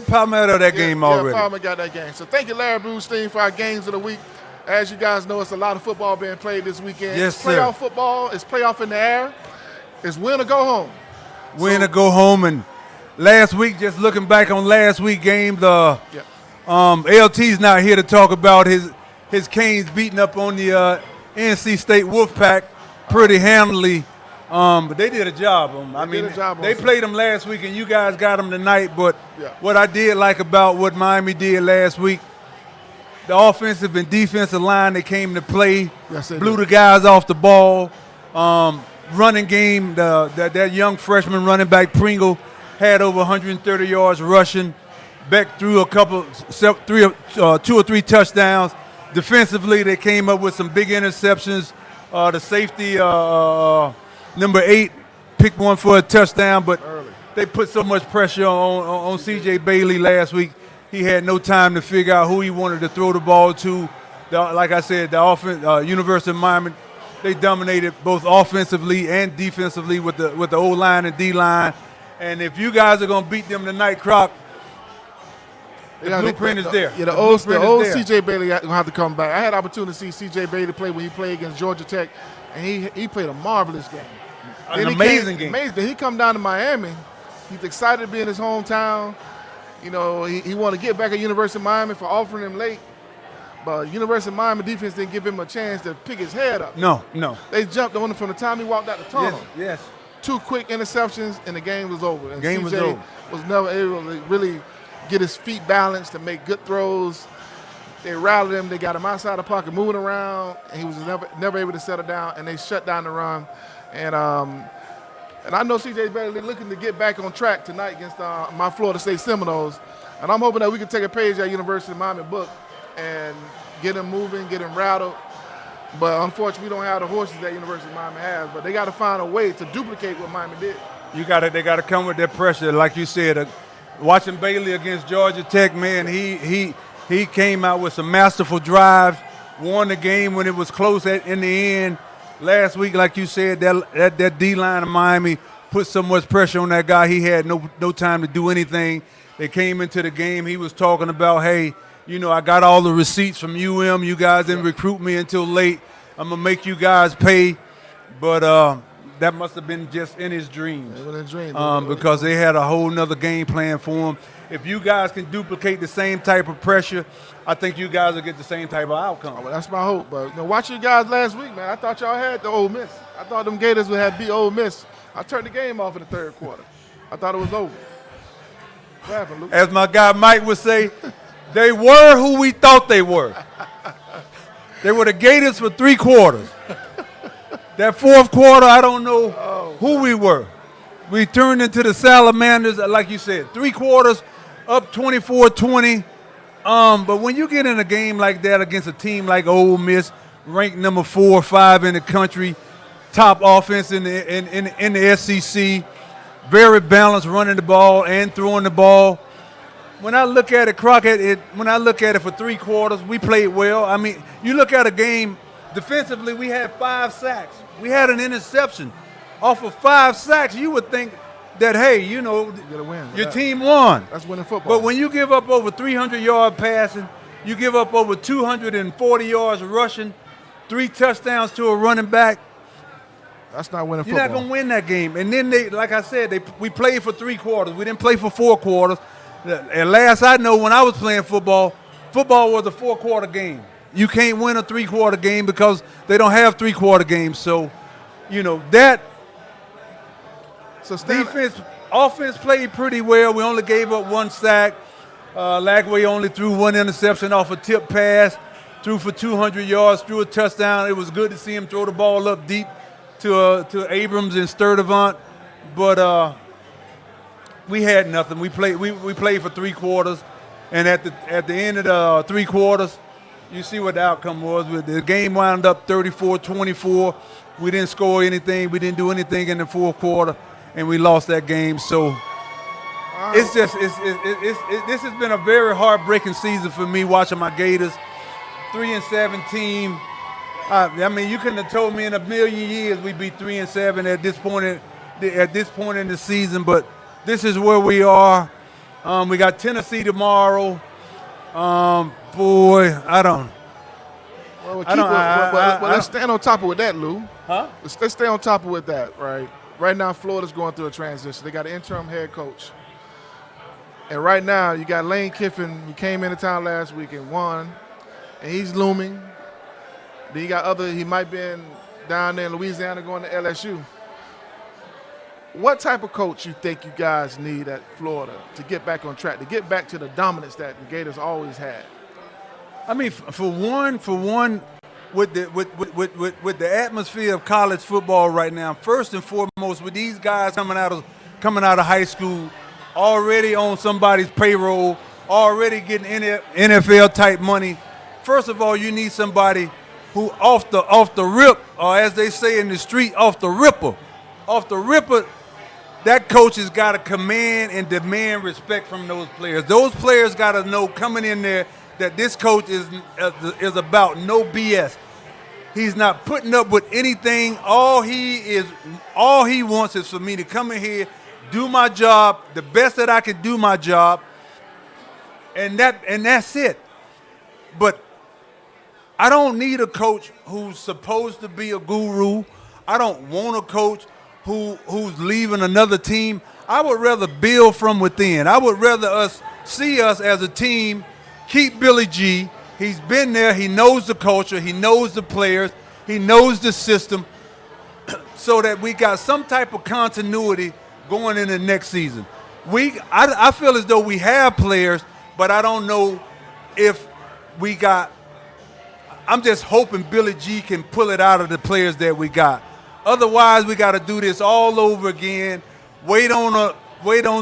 Palmetto that game already. Yeah, Palmetto got that game. So thank you, Larry Brewstein, for our games of the week. As you guys know, it's a lot of football being played this weekend. Yes, it's sir. Playoff football. It's playoff in the air. It's win or go home. Win or go home. And last week, just looking back on last week's game, LT's not here to talk about his Canes beating up on the NC State Wolfpack pretty handily. But they did a job on them. They played them last week, and you guys got them tonight. But what I did like about what Miami did last week, the offensive and defensive line, they came to play, blew the guys off the ball. Running game, that young freshman running back Pringle had over 130 yards rushing. Beck threw two or three touchdowns. Defensively, they came up with some big interceptions. The safety, number 8, picked one for a touchdown, but they put so much pressure on C.J. Bailey last week. He had no time to figure out who he wanted to throw the ball to. Like I said, the offense, University of Miami, they dominated both offensively and defensively with the O-line and D-line. And if you guys are going to beat them tonight, Croc, the blueprint is there. Yeah, the old C.J. Bailey going to have to come back. I had the opportunity to see C.J. Bailey play when he played against Georgia Tech, and he played a marvelous game. An amazing game. Amazing. He come down to Miami. He's excited to be in his hometown. You know, he want to get back at University of Miami for offering him late. But University of Miami defense didn't give him a chance to pick his head up. No. They jumped on him from the time he walked out the tunnel. Yes. 2 quick interceptions, and the game was over. And Game was over. was never able to really get his feet balanced to make good throws. They rallied him. They got him outside the pocket, moving around, and he was never able to settle down, and they shut down the run. And I know C.J. Bailey looking to get back on track tonight against my Florida State Seminoles. And I'm hoping that we can take a page out of University of Miami book and get him moving, get him rattled. But unfortunately, we don't have the horses that University of Miami has. But they got to find a way to duplicate what Miami did. They got to come with that pressure, like you said. Watching Bailey against Georgia Tech, man, he came out with some masterful drives, won the game when it was close in the end. Last week, like you said, that D-line of Miami put so much pressure on that guy. He had no time to do anything. They came into the game. He was talking about, hey, you know, I got all the receipts from UM. You guys didn't recruit me until late. I'm going to make you guys pay. But that must have been just in his dreams. It was a dream. Because they had a whole nother game plan for him. If you guys can duplicate the same type of pressure, I think you guys will get the same type of outcome. Well, that's my hope. But watching you guys last week, man, I thought y'all had the Ole Miss. I thought them Gators would have beat Ole Miss. I turned the game off in the third quarter. I thought it was over. What happened, Luke? As my guy Mike would say, they were who we thought they were. They were the Gators for 3 quarters. That fourth quarter, I don't know who we were. We turned into the Salamanders, like you said, 3 quarters, up 24-20. But when you get in a game like that against a team like Ole Miss, ranked number 4 or 5 in the country, top offense in the SEC, very balanced running the ball and throwing the ball. When I look at it, Crockett, when I look at it for 3 quarters, we played well. I mean, you look at a game, defensively, we had 5 sacks. We had an interception. Off of 5 sacks, you would think that, hey, you know, your team won. That's winning football. But when you give up over 300-yard passing, you give up over 240 yards rushing, 3 touchdowns to a running back, that's not winning you're football. not going to win that game. And then, like I said, we played for 3 quarters. We didn't play for 4 quarters. And last I know, when I was playing football was a 4-quarter game. You can't win a 3-quarter game because they don't have 3-quarter games. So, you know, that offense played pretty well. We only gave up 1 sack. Lagway only threw 1 interception off a tip pass, threw for 200 yards, threw a touchdown. It was good to see him throw the ball up deep to Abrams and Sturdivant. But we had nothing. We played for 3 quarters, and at the end of the 3 quarters, you see what the outcome was. The game wound up 34-24. We didn't score anything. We didn't do anything in the 4th quarter, and we lost that game. So this has been a very heartbreaking season for me watching my Gators. 3-7 team. I mean, you couldn't have told me in a million years we'd be 3-7 at this point in the season, but this is where we are. We got Tennessee tomorrow. Boy, I don't. Well, let's stand on top of that, Lou. Huh? Let's stay on top of that, right? Right now, Florida's going through a transition. They got an interim head coach. And right now, you got Lane Kiffin. He came into town last week and won, and he's looming. Then you got he might be down there in Louisiana going to LSU. What type of coach you think you guys need at Florida to get back on track, to get back to the dominance that the Gators always had? I mean, for one, with the atmosphere of college football right now, first and foremost, with these guys coming out of high school, already on somebody's payroll, already getting NFL type money. First of all, you need somebody who off the rip, or as they say in the street, off the ripper. Off the ripper, that coach has got to command and demand respect from those players. Those players got to know coming in there that this coach is about no BS. He's not putting up with anything. All he wants is for me to come in here, do my job the best that I can do my job, and that's it. But I don't need a coach who's supposed to be a guru. I don't want a coach who's leaving another team. I would rather build from within. I would rather see us as a team keep Billy G. He's been there. He knows the culture. He knows the players. He knows the system, so that we got some type of continuity going into next season. I feel as though we have players, but I don't know if we got. I'm just hoping Billy G can pull it out of the players that we got. Otherwise, we got to do this all over again. Wait on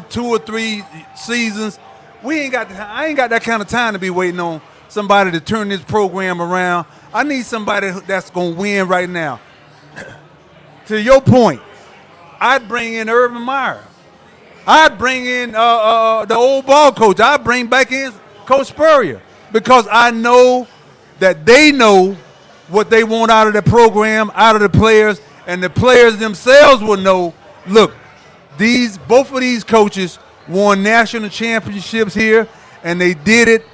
2 or 3 seasons. I ain't got that kind of time to be waiting on somebody to turn this program around. I need somebody that's going to win right now. To your point, I'd bring in Urban Meyer. I'd bring in the old ball coach. I'd bring back in Coach Spurrier, because I know that they know what they want out of the program, out of the players, and the players themselves will know, look, both of these coaches won national championships here, and they did it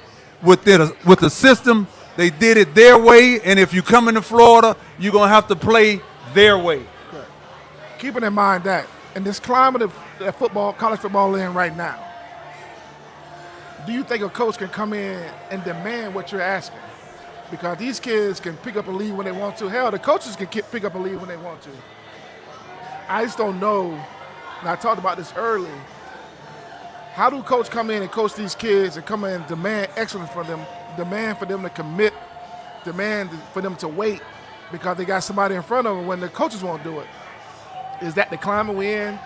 with the system. They did it their way, and if you come into Florida, you're going to have to play their way. Correct. Keeping in mind that in this climate of college football in right now, do you think a coach can come in and demand what you're asking? Because these kids can pick up and leave when they want to. Hell, the coaches can pick up and leave when they want to. I just don't know, and I talked about this early, how do coach come in and coach these kids and come in and demand excellence from them, demand for them to commit, demand for them to wait because they got somebody in front of them when the coaches won't do it? Is that the climate we're in?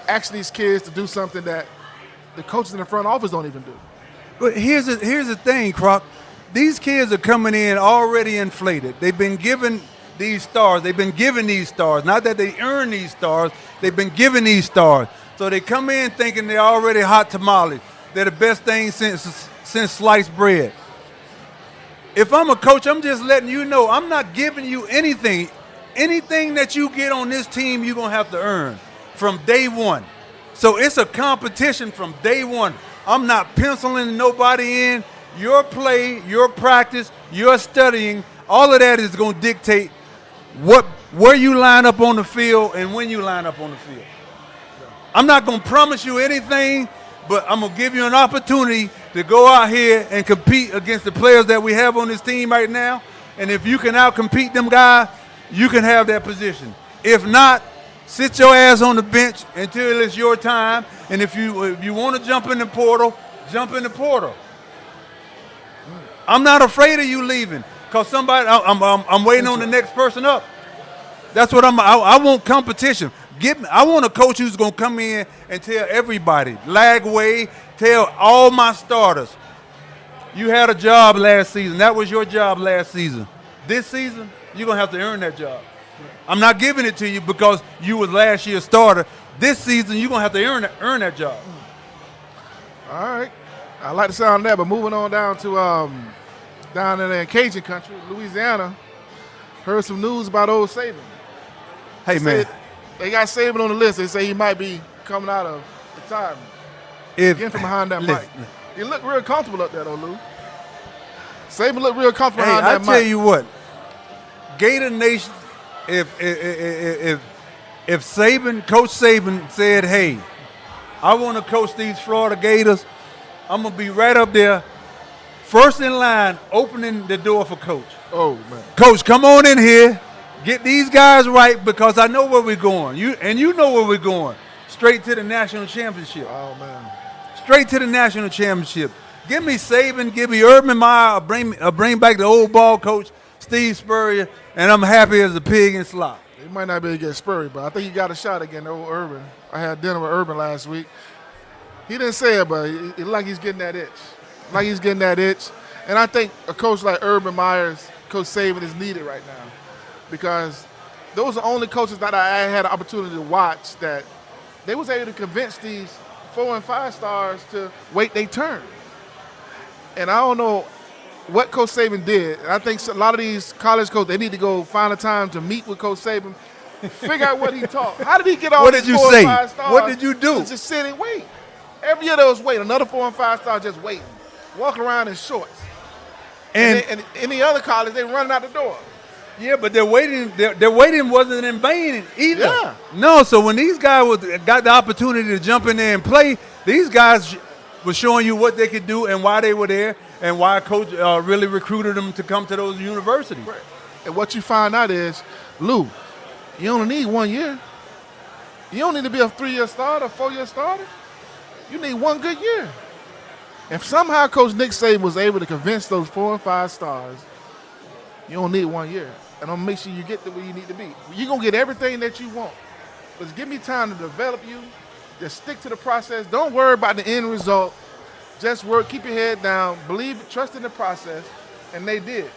Asking these kids to do something that the coaches in the front office don't even do. But here's the thing, Croc. These kids are coming in already inflated. They've been given these stars. They've been given these stars. Not that they earn these stars. They've been given these stars. So they come in thinking they're already hot tamales. They're the best thing since sliced bread. If I'm a coach, I'm just letting you know I'm not giving you anything. Anything that you get on this team, you're going to have to earn from day one. So it's a competition from day one. I'm not penciling nobody in. Your play, your practice, your studying, all of that is going to dictate where you line up on the field and when you line up on the field. I'm not going to promise you anything, but I'm going to give you an opportunity to go out here and compete against the players that we have on this team right now. And if you can out-compete them guys, you can have that position. If not, sit your ass on the bench until it's your time. And if you want to jump in the portal, jump in the portal. I'm not afraid of you leaving, because I'm waiting on the next person up. That's what I want competition. I want a coach who's going to come in and tell everybody, Lagway, tell all my starters, you had a job last season. That was your job last season. This season, you're going to have to earn that job. I'm not giving it to you because you was last year's starter. This season, you're going to have to earn that job. All right. I like the sound of that, but moving on down to down in Cajun country, Louisiana, heard some news about old Saban. Hey, man. They got Saban on the list. They say he might be coming out of retirement. Getting from behind that mic. He looked real comfortable up there, though, Lou. Saban looked real comfortable behind that mic. I tell you what, Gator Nation, if Coach Saban said, hey, I want to coach these Florida Gators, I'm going to be right up there, first in line, opening the door for Coach. Oh, man. Coach, come on in here. Get these guys right, because I know where we're going. You know where we're going. Straight to the national championship. Oh, man. Straight to the national championship. Give me Saban, give me Urban Meyer, bring back the old ball coach, Steve Spurrier, and I'm happy as a pig in slop. He might not be able to get Spurrier, but I think he got a shot again, old Urban. I had dinner with Urban last week. He didn't say it, but it like he's getting that itch. Like he's getting that itch. And I think a coach like Urban Meyer's, Coach Saban, is needed right now because those are the only coaches that I had the opportunity to watch that they was able to convince these 4 and 5 stars to wait their turn. And I don't know what Coach Saban did. And I think a lot of these college coaches, they need to go find a time to meet with Coach Saban, figure out what he taught. How did he get all What these did you 4 say? and 5 stars? What did you do? To just sit and wait. Every year there was waiting. Another 4 and 5 stars just waiting, walking around in shorts. And any other college, they running out the door. Yeah, but their waiting wasn't in vain either. Yeah. No, so when these guys got the opportunity to jump in there and play, these guys were showing you what they could do and why they were there and why coach really recruited them to come to those universities. Right. And what you find out is, Lou, you only need 1 year. You don't need to be a 3-year starter, 4-year starter. You need 1 good year. If somehow Coach Nick Saban was able to convince those 4 and 5 stars, you don't need 1 year. And I'm gonna make sure you get to where you need to be. You're gonna get everything that you want. But give me time to develop you. Just stick to the process. Don't worry about the end result. Just work, keep your head down, believe, trust in the process. And they did.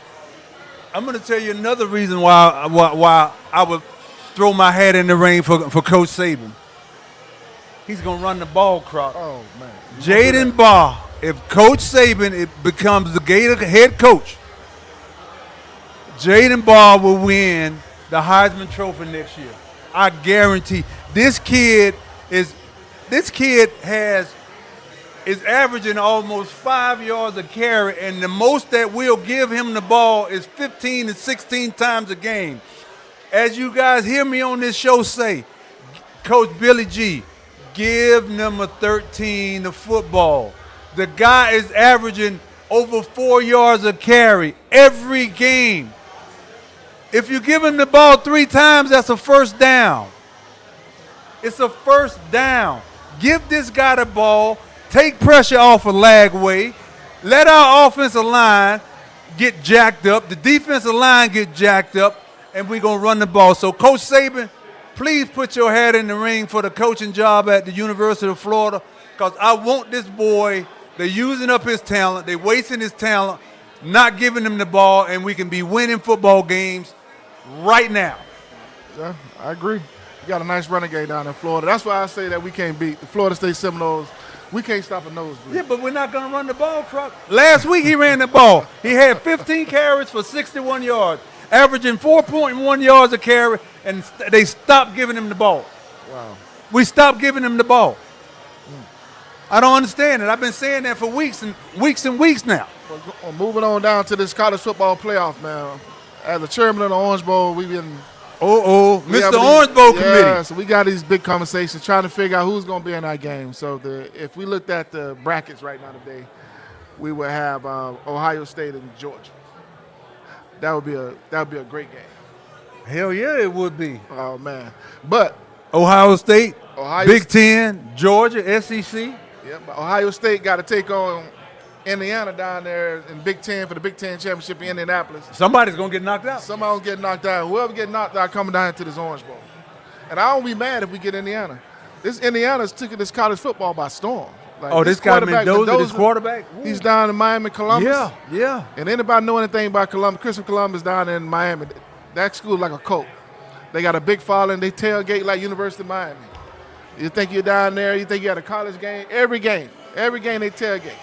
I'm going to tell you another reason why I would throw my hat in the ring for Coach Saban. He's going to run the ball, Croc. Oh, man. Jaden Barr, if Coach Saban becomes the Gator head coach, Jaden Barr will win the Heisman Trophy next year. I guarantee. This kid is averaging almost 5 yards a carry, and the most that we'll give him the ball is 15 to 16 times a game. As you guys hear me on this show say, Coach Billy G, give number 13 the football. The guy is averaging over 4 yards a carry every game. If you give him the ball 3 times, that's a first down. It's a first down. Give this guy the ball. Take pressure off of Lagway. Let our offensive line get jacked up. The defensive line get jacked up, and we're going to run the ball. So, Coach Saban, please put your hat in the ring for the coaching job at the University of Florida, because I want this boy. They're using up his talent. They're wasting his talent, not giving him the ball, and we can be winning football games right now. Yeah, I agree. You got a nice renegade down in Florida. That's why I say that we can't beat the Florida State Seminoles. We can't stop a nosebleed. Yeah, but we're not going to run the ball, Croc. Last week he ran the ball. He had 15 carries for 61 yards, averaging 4.1 yards a carry, and they stopped giving him the ball. Wow. We stopped giving him the ball. I don't understand it. I've been saying that for weeks and weeks now. Well, moving on down to this college football playoff, man. As the chairman of the Orange Bowl, we've been Mr. Orange Bowl Committee. Yeah, so we got these big conversations trying to figure out who's going to be in that game. So if we looked at the brackets right now today, we would have Ohio State and Georgia. That would be a great game. Hell yeah, it would be. Oh man, but Ohio State, Big State, Ten, Georgia, SEC. Yeah, but Ohio State got to take on Indiana down there in Big Ten for the Big Ten championship in Indianapolis. Somebody's gonna get knocked out. Somebody will get knocked out. Whoever get knocked out coming down to this Orange Bowl. And I won't be mad if we get Indiana. This Indiana's taking this college football by storm. Like, this guy Mendoza, this quarterback. He's down in Miami, Columbus. Yeah. And anybody know anything about Columbus? Christopher Columbus down in Miami. That school is like a cult. They got a big following. They tailgate like University of Miami. You think you're down there, you think you got a college game. Every game they tailgate.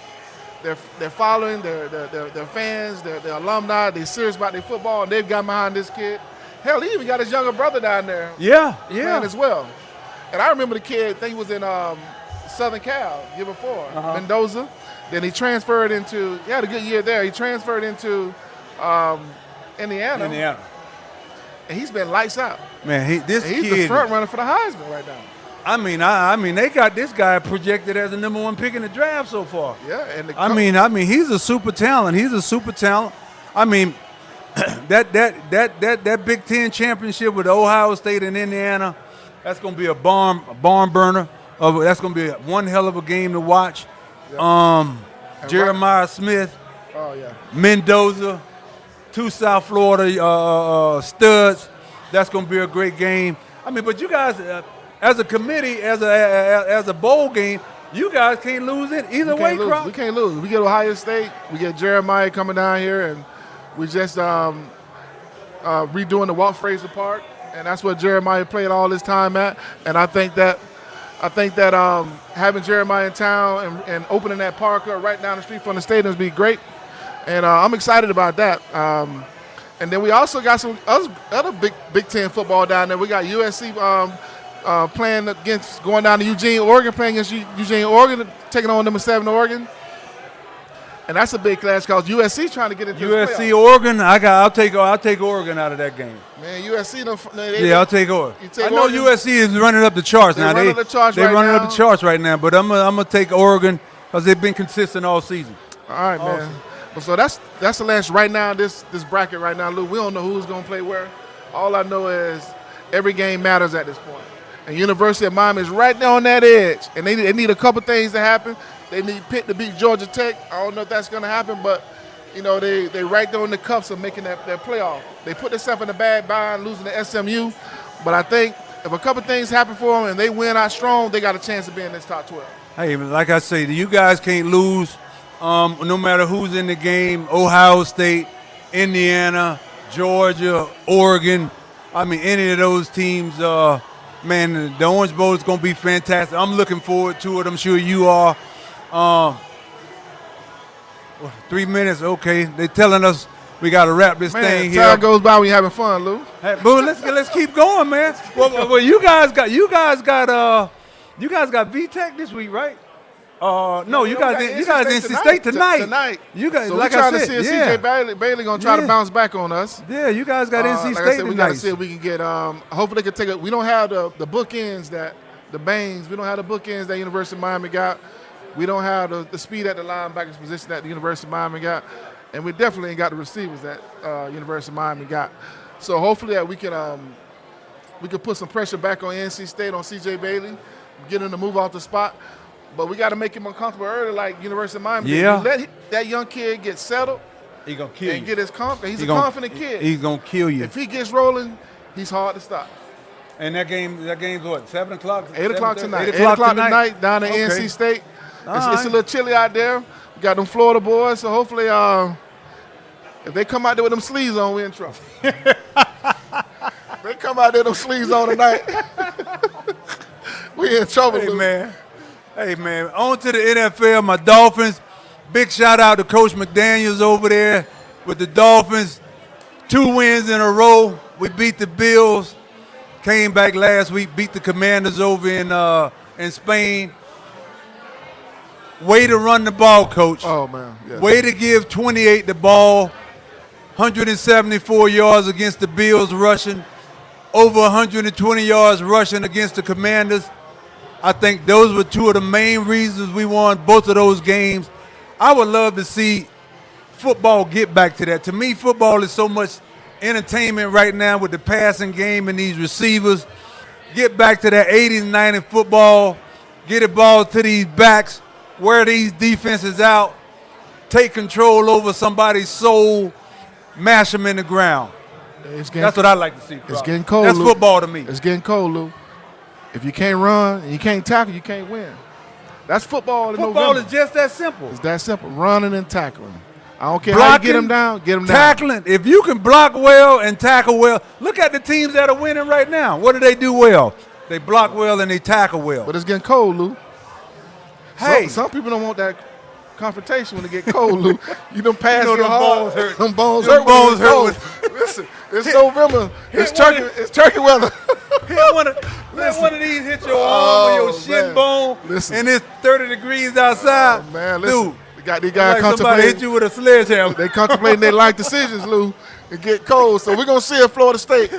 They're following, their fans, their alumni. They're serious about their football, and they've got behind this kid. Hell, he even got his younger brother down there. Yeah. Playing as well. And I remember the kid, I think he was in Southern Cal year before, Mendoza. Then he transferred into, he had a good year there. He transferred into Indiana. And he's been lights out. Man, he's kid, the front runner for the Heisman right now. I mean, they got this guy projected as the number 1 pick in the draft so far. Yeah, and I mean, he's a super talent. I mean, that Big Ten championship with Ohio State and Indiana, that's going to be a barn burner. That's going to be one hell of a game to watch. Yeah. Jeremiah Smith, Mendoza, 2 South Florida studs. That's going to be a great game. I mean, but you guys, as a committee, as a bowl game, You guys can't lose it either way, Crop. We can't lose. We get Ohio State. We get Jeremiah coming down here, and we just redoing the Walt Frazier Park, and that's where Jeremiah played all his time at. And I think that having Jeremiah in town and opening that park up right down the street from the stadium would be great. And I'm excited about that. And then we also got some other Big Ten football down there. We got USC playing against, going down to Eugene, Oregon, playing against Eugene, Oregon, taking on number 7 Oregon. And that's a big clash because USC trying to get into USC, Oregon. I'll take Oregon out of that game. Man, USC. I'll take Oregon. I know Oregon. USC is running up the charts now. They're running up the charts right now. But I'm gonna take Oregon because they've been consistent all season. All right, man. So that's the last right now. This bracket right now, Lou. We don't know who's gonna play where. All I know is every game matters at this point. And University of Miami is right there on that edge, and they need a couple things to happen. They need Pitt to beat Georgia Tech. I don't know if that's going to happen, but they right there on the cuffs of making that playoff. They put themselves in a bad bind, losing to SMU. But I think if a couple things happen for them and they win out strong, they got a chance to be in this top 12. Hey, like I say, you guys can't lose. No matter who's in the game, Ohio State, Indiana, Georgia, Oregon. I mean, any of those teams. Man, the Orange Bowl is going to be fantastic. I'm looking forward to it. I'm sure you are. 3 minutes, okay. They're telling us we got to wrap this thing here. Time goes by when you're having fun, Lou. Hey, boo, let's keep going, man. Well, you guys got VTech this week, right? No, you guys NC State tonight. You guys, so like we're trying I said, to see if CJ Bailey gonna try to bounce back on us. Yeah, you guys got NC like State I said, we got to tonight. see if we can get. Hopefully, they can take it. We don't have the bookends that the Baines. We don't have the bookends that University of Miami got. We don't have the speed at the linebackers position that the University of Miami got, and we definitely ain't got the receivers that University of Miami got. So hopefully that we can put some pressure back on NC State on CJ Bailey, get him to move off the spot. But we got to make him uncomfortable early, like University of Miami. Yeah. Let that young kid get settled. He gonna kill you. And get his confidence. He's a confident kid. He's gonna kill you. If he gets rolling, he's hard to stop. And that game's what? 7 o'clock. 8 o'clock tonight. 8 o'clock tonight down at NC State. It's a little chilly out there. We got them Florida boys, so hopefully, if they come out there with them sleeves on, we're in trouble. They come out there with them sleeves on tonight. We in trouble, Hey, man, on to the NFL, my Dolphins. Big shout out to Coach McDaniels over there with the Dolphins. 2 wins in a row. We beat the Bills. Came back last week, beat the Commanders over in Spain. Way to run the ball, Coach. Oh, man. Yeah. Way to give 28 the ball. 174 yards against the Bills rushing. Over 120 yards rushing against the Commanders. I think those were 2 of the main reasons we won both of those games. I would love to see football get back to that. To me, football is so much entertainment right now with the passing game and these receivers. Get back to that 80s, 90s football. Get the ball to these backs. Wear these defenses out. Take control over somebody's soul. Mash them in the ground. That's what I like to see. It's getting cold, That's Lou. football to me. It's getting cold, Lou. If you can't run and you can't tackle, you can't win. That's football in Football November. is just that simple. It's that simple. Running and tackling. I don't care how you get them down, get them down. Tackling. If you can block well and tackle well, look at the teams that are winning right now. What do they do well? They block well and they tackle well. But it's getting cold, Lou. Hey. Some people don't want that confrontation when it get cold, Lou. You done pass You know your them hard. bones hurt. Them bones Them hurt. when bones it's hurt cold. Listen, it's November. It's turkey weather. Let one of these hit your arm or your shin man. bone, Listen. and it's 30 degrees outside. Oh, man, listen. Dude, We got these guys like somebody hit contemplating. you with a sledgehammer. They contemplating their life decisions, Lou. It get cold. So we're going to see at Florida State.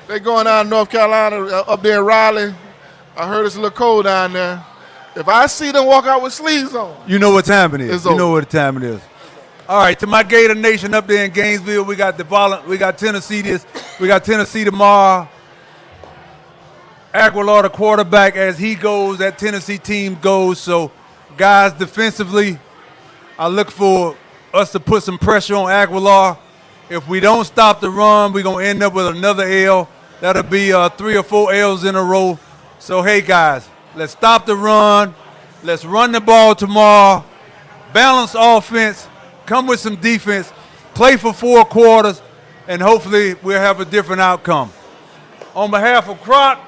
They going down to North Carolina, up there in Raleigh. I heard it's a little cold down there. If I see them walk out with sleeves on, You know what time it is. It's You know over. what time it is. All right, to my Gator Nation up there in Gainesville, we got Tennessee tomorrow. Aguilar, the quarterback, as he goes, that Tennessee team goes. So, guys, defensively, I look for us to put some pressure on Aguilar. If we don't stop the run, we're going to end up with another L. That'll be 3 or 4 L's in a row. So, hey, guys, let's stop the run. Let's run the ball tomorrow. Balance offense. Come with some defense. Play for 4 quarters, and hopefully we'll have a different outcome. On behalf of Croc,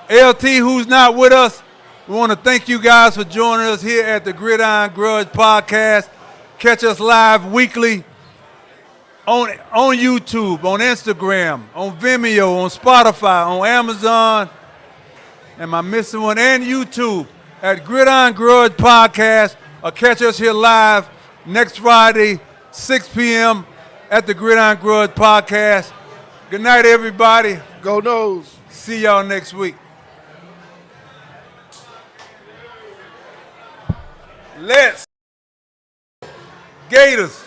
LT, who's not with us, we want to thank you guys for joining us here at the Gridiron Grudge Podcast. Catch us live weekly on YouTube, on Instagram, on Vimeo, on Spotify, on Amazon, am I missing one? And YouTube at Gridiron Grudge Podcast. Or catch us here live next Friday, 6 p.m. at the Gridiron Grudge Podcast. Good night, everybody. Go Noles. See y'all next week. Let's Gators.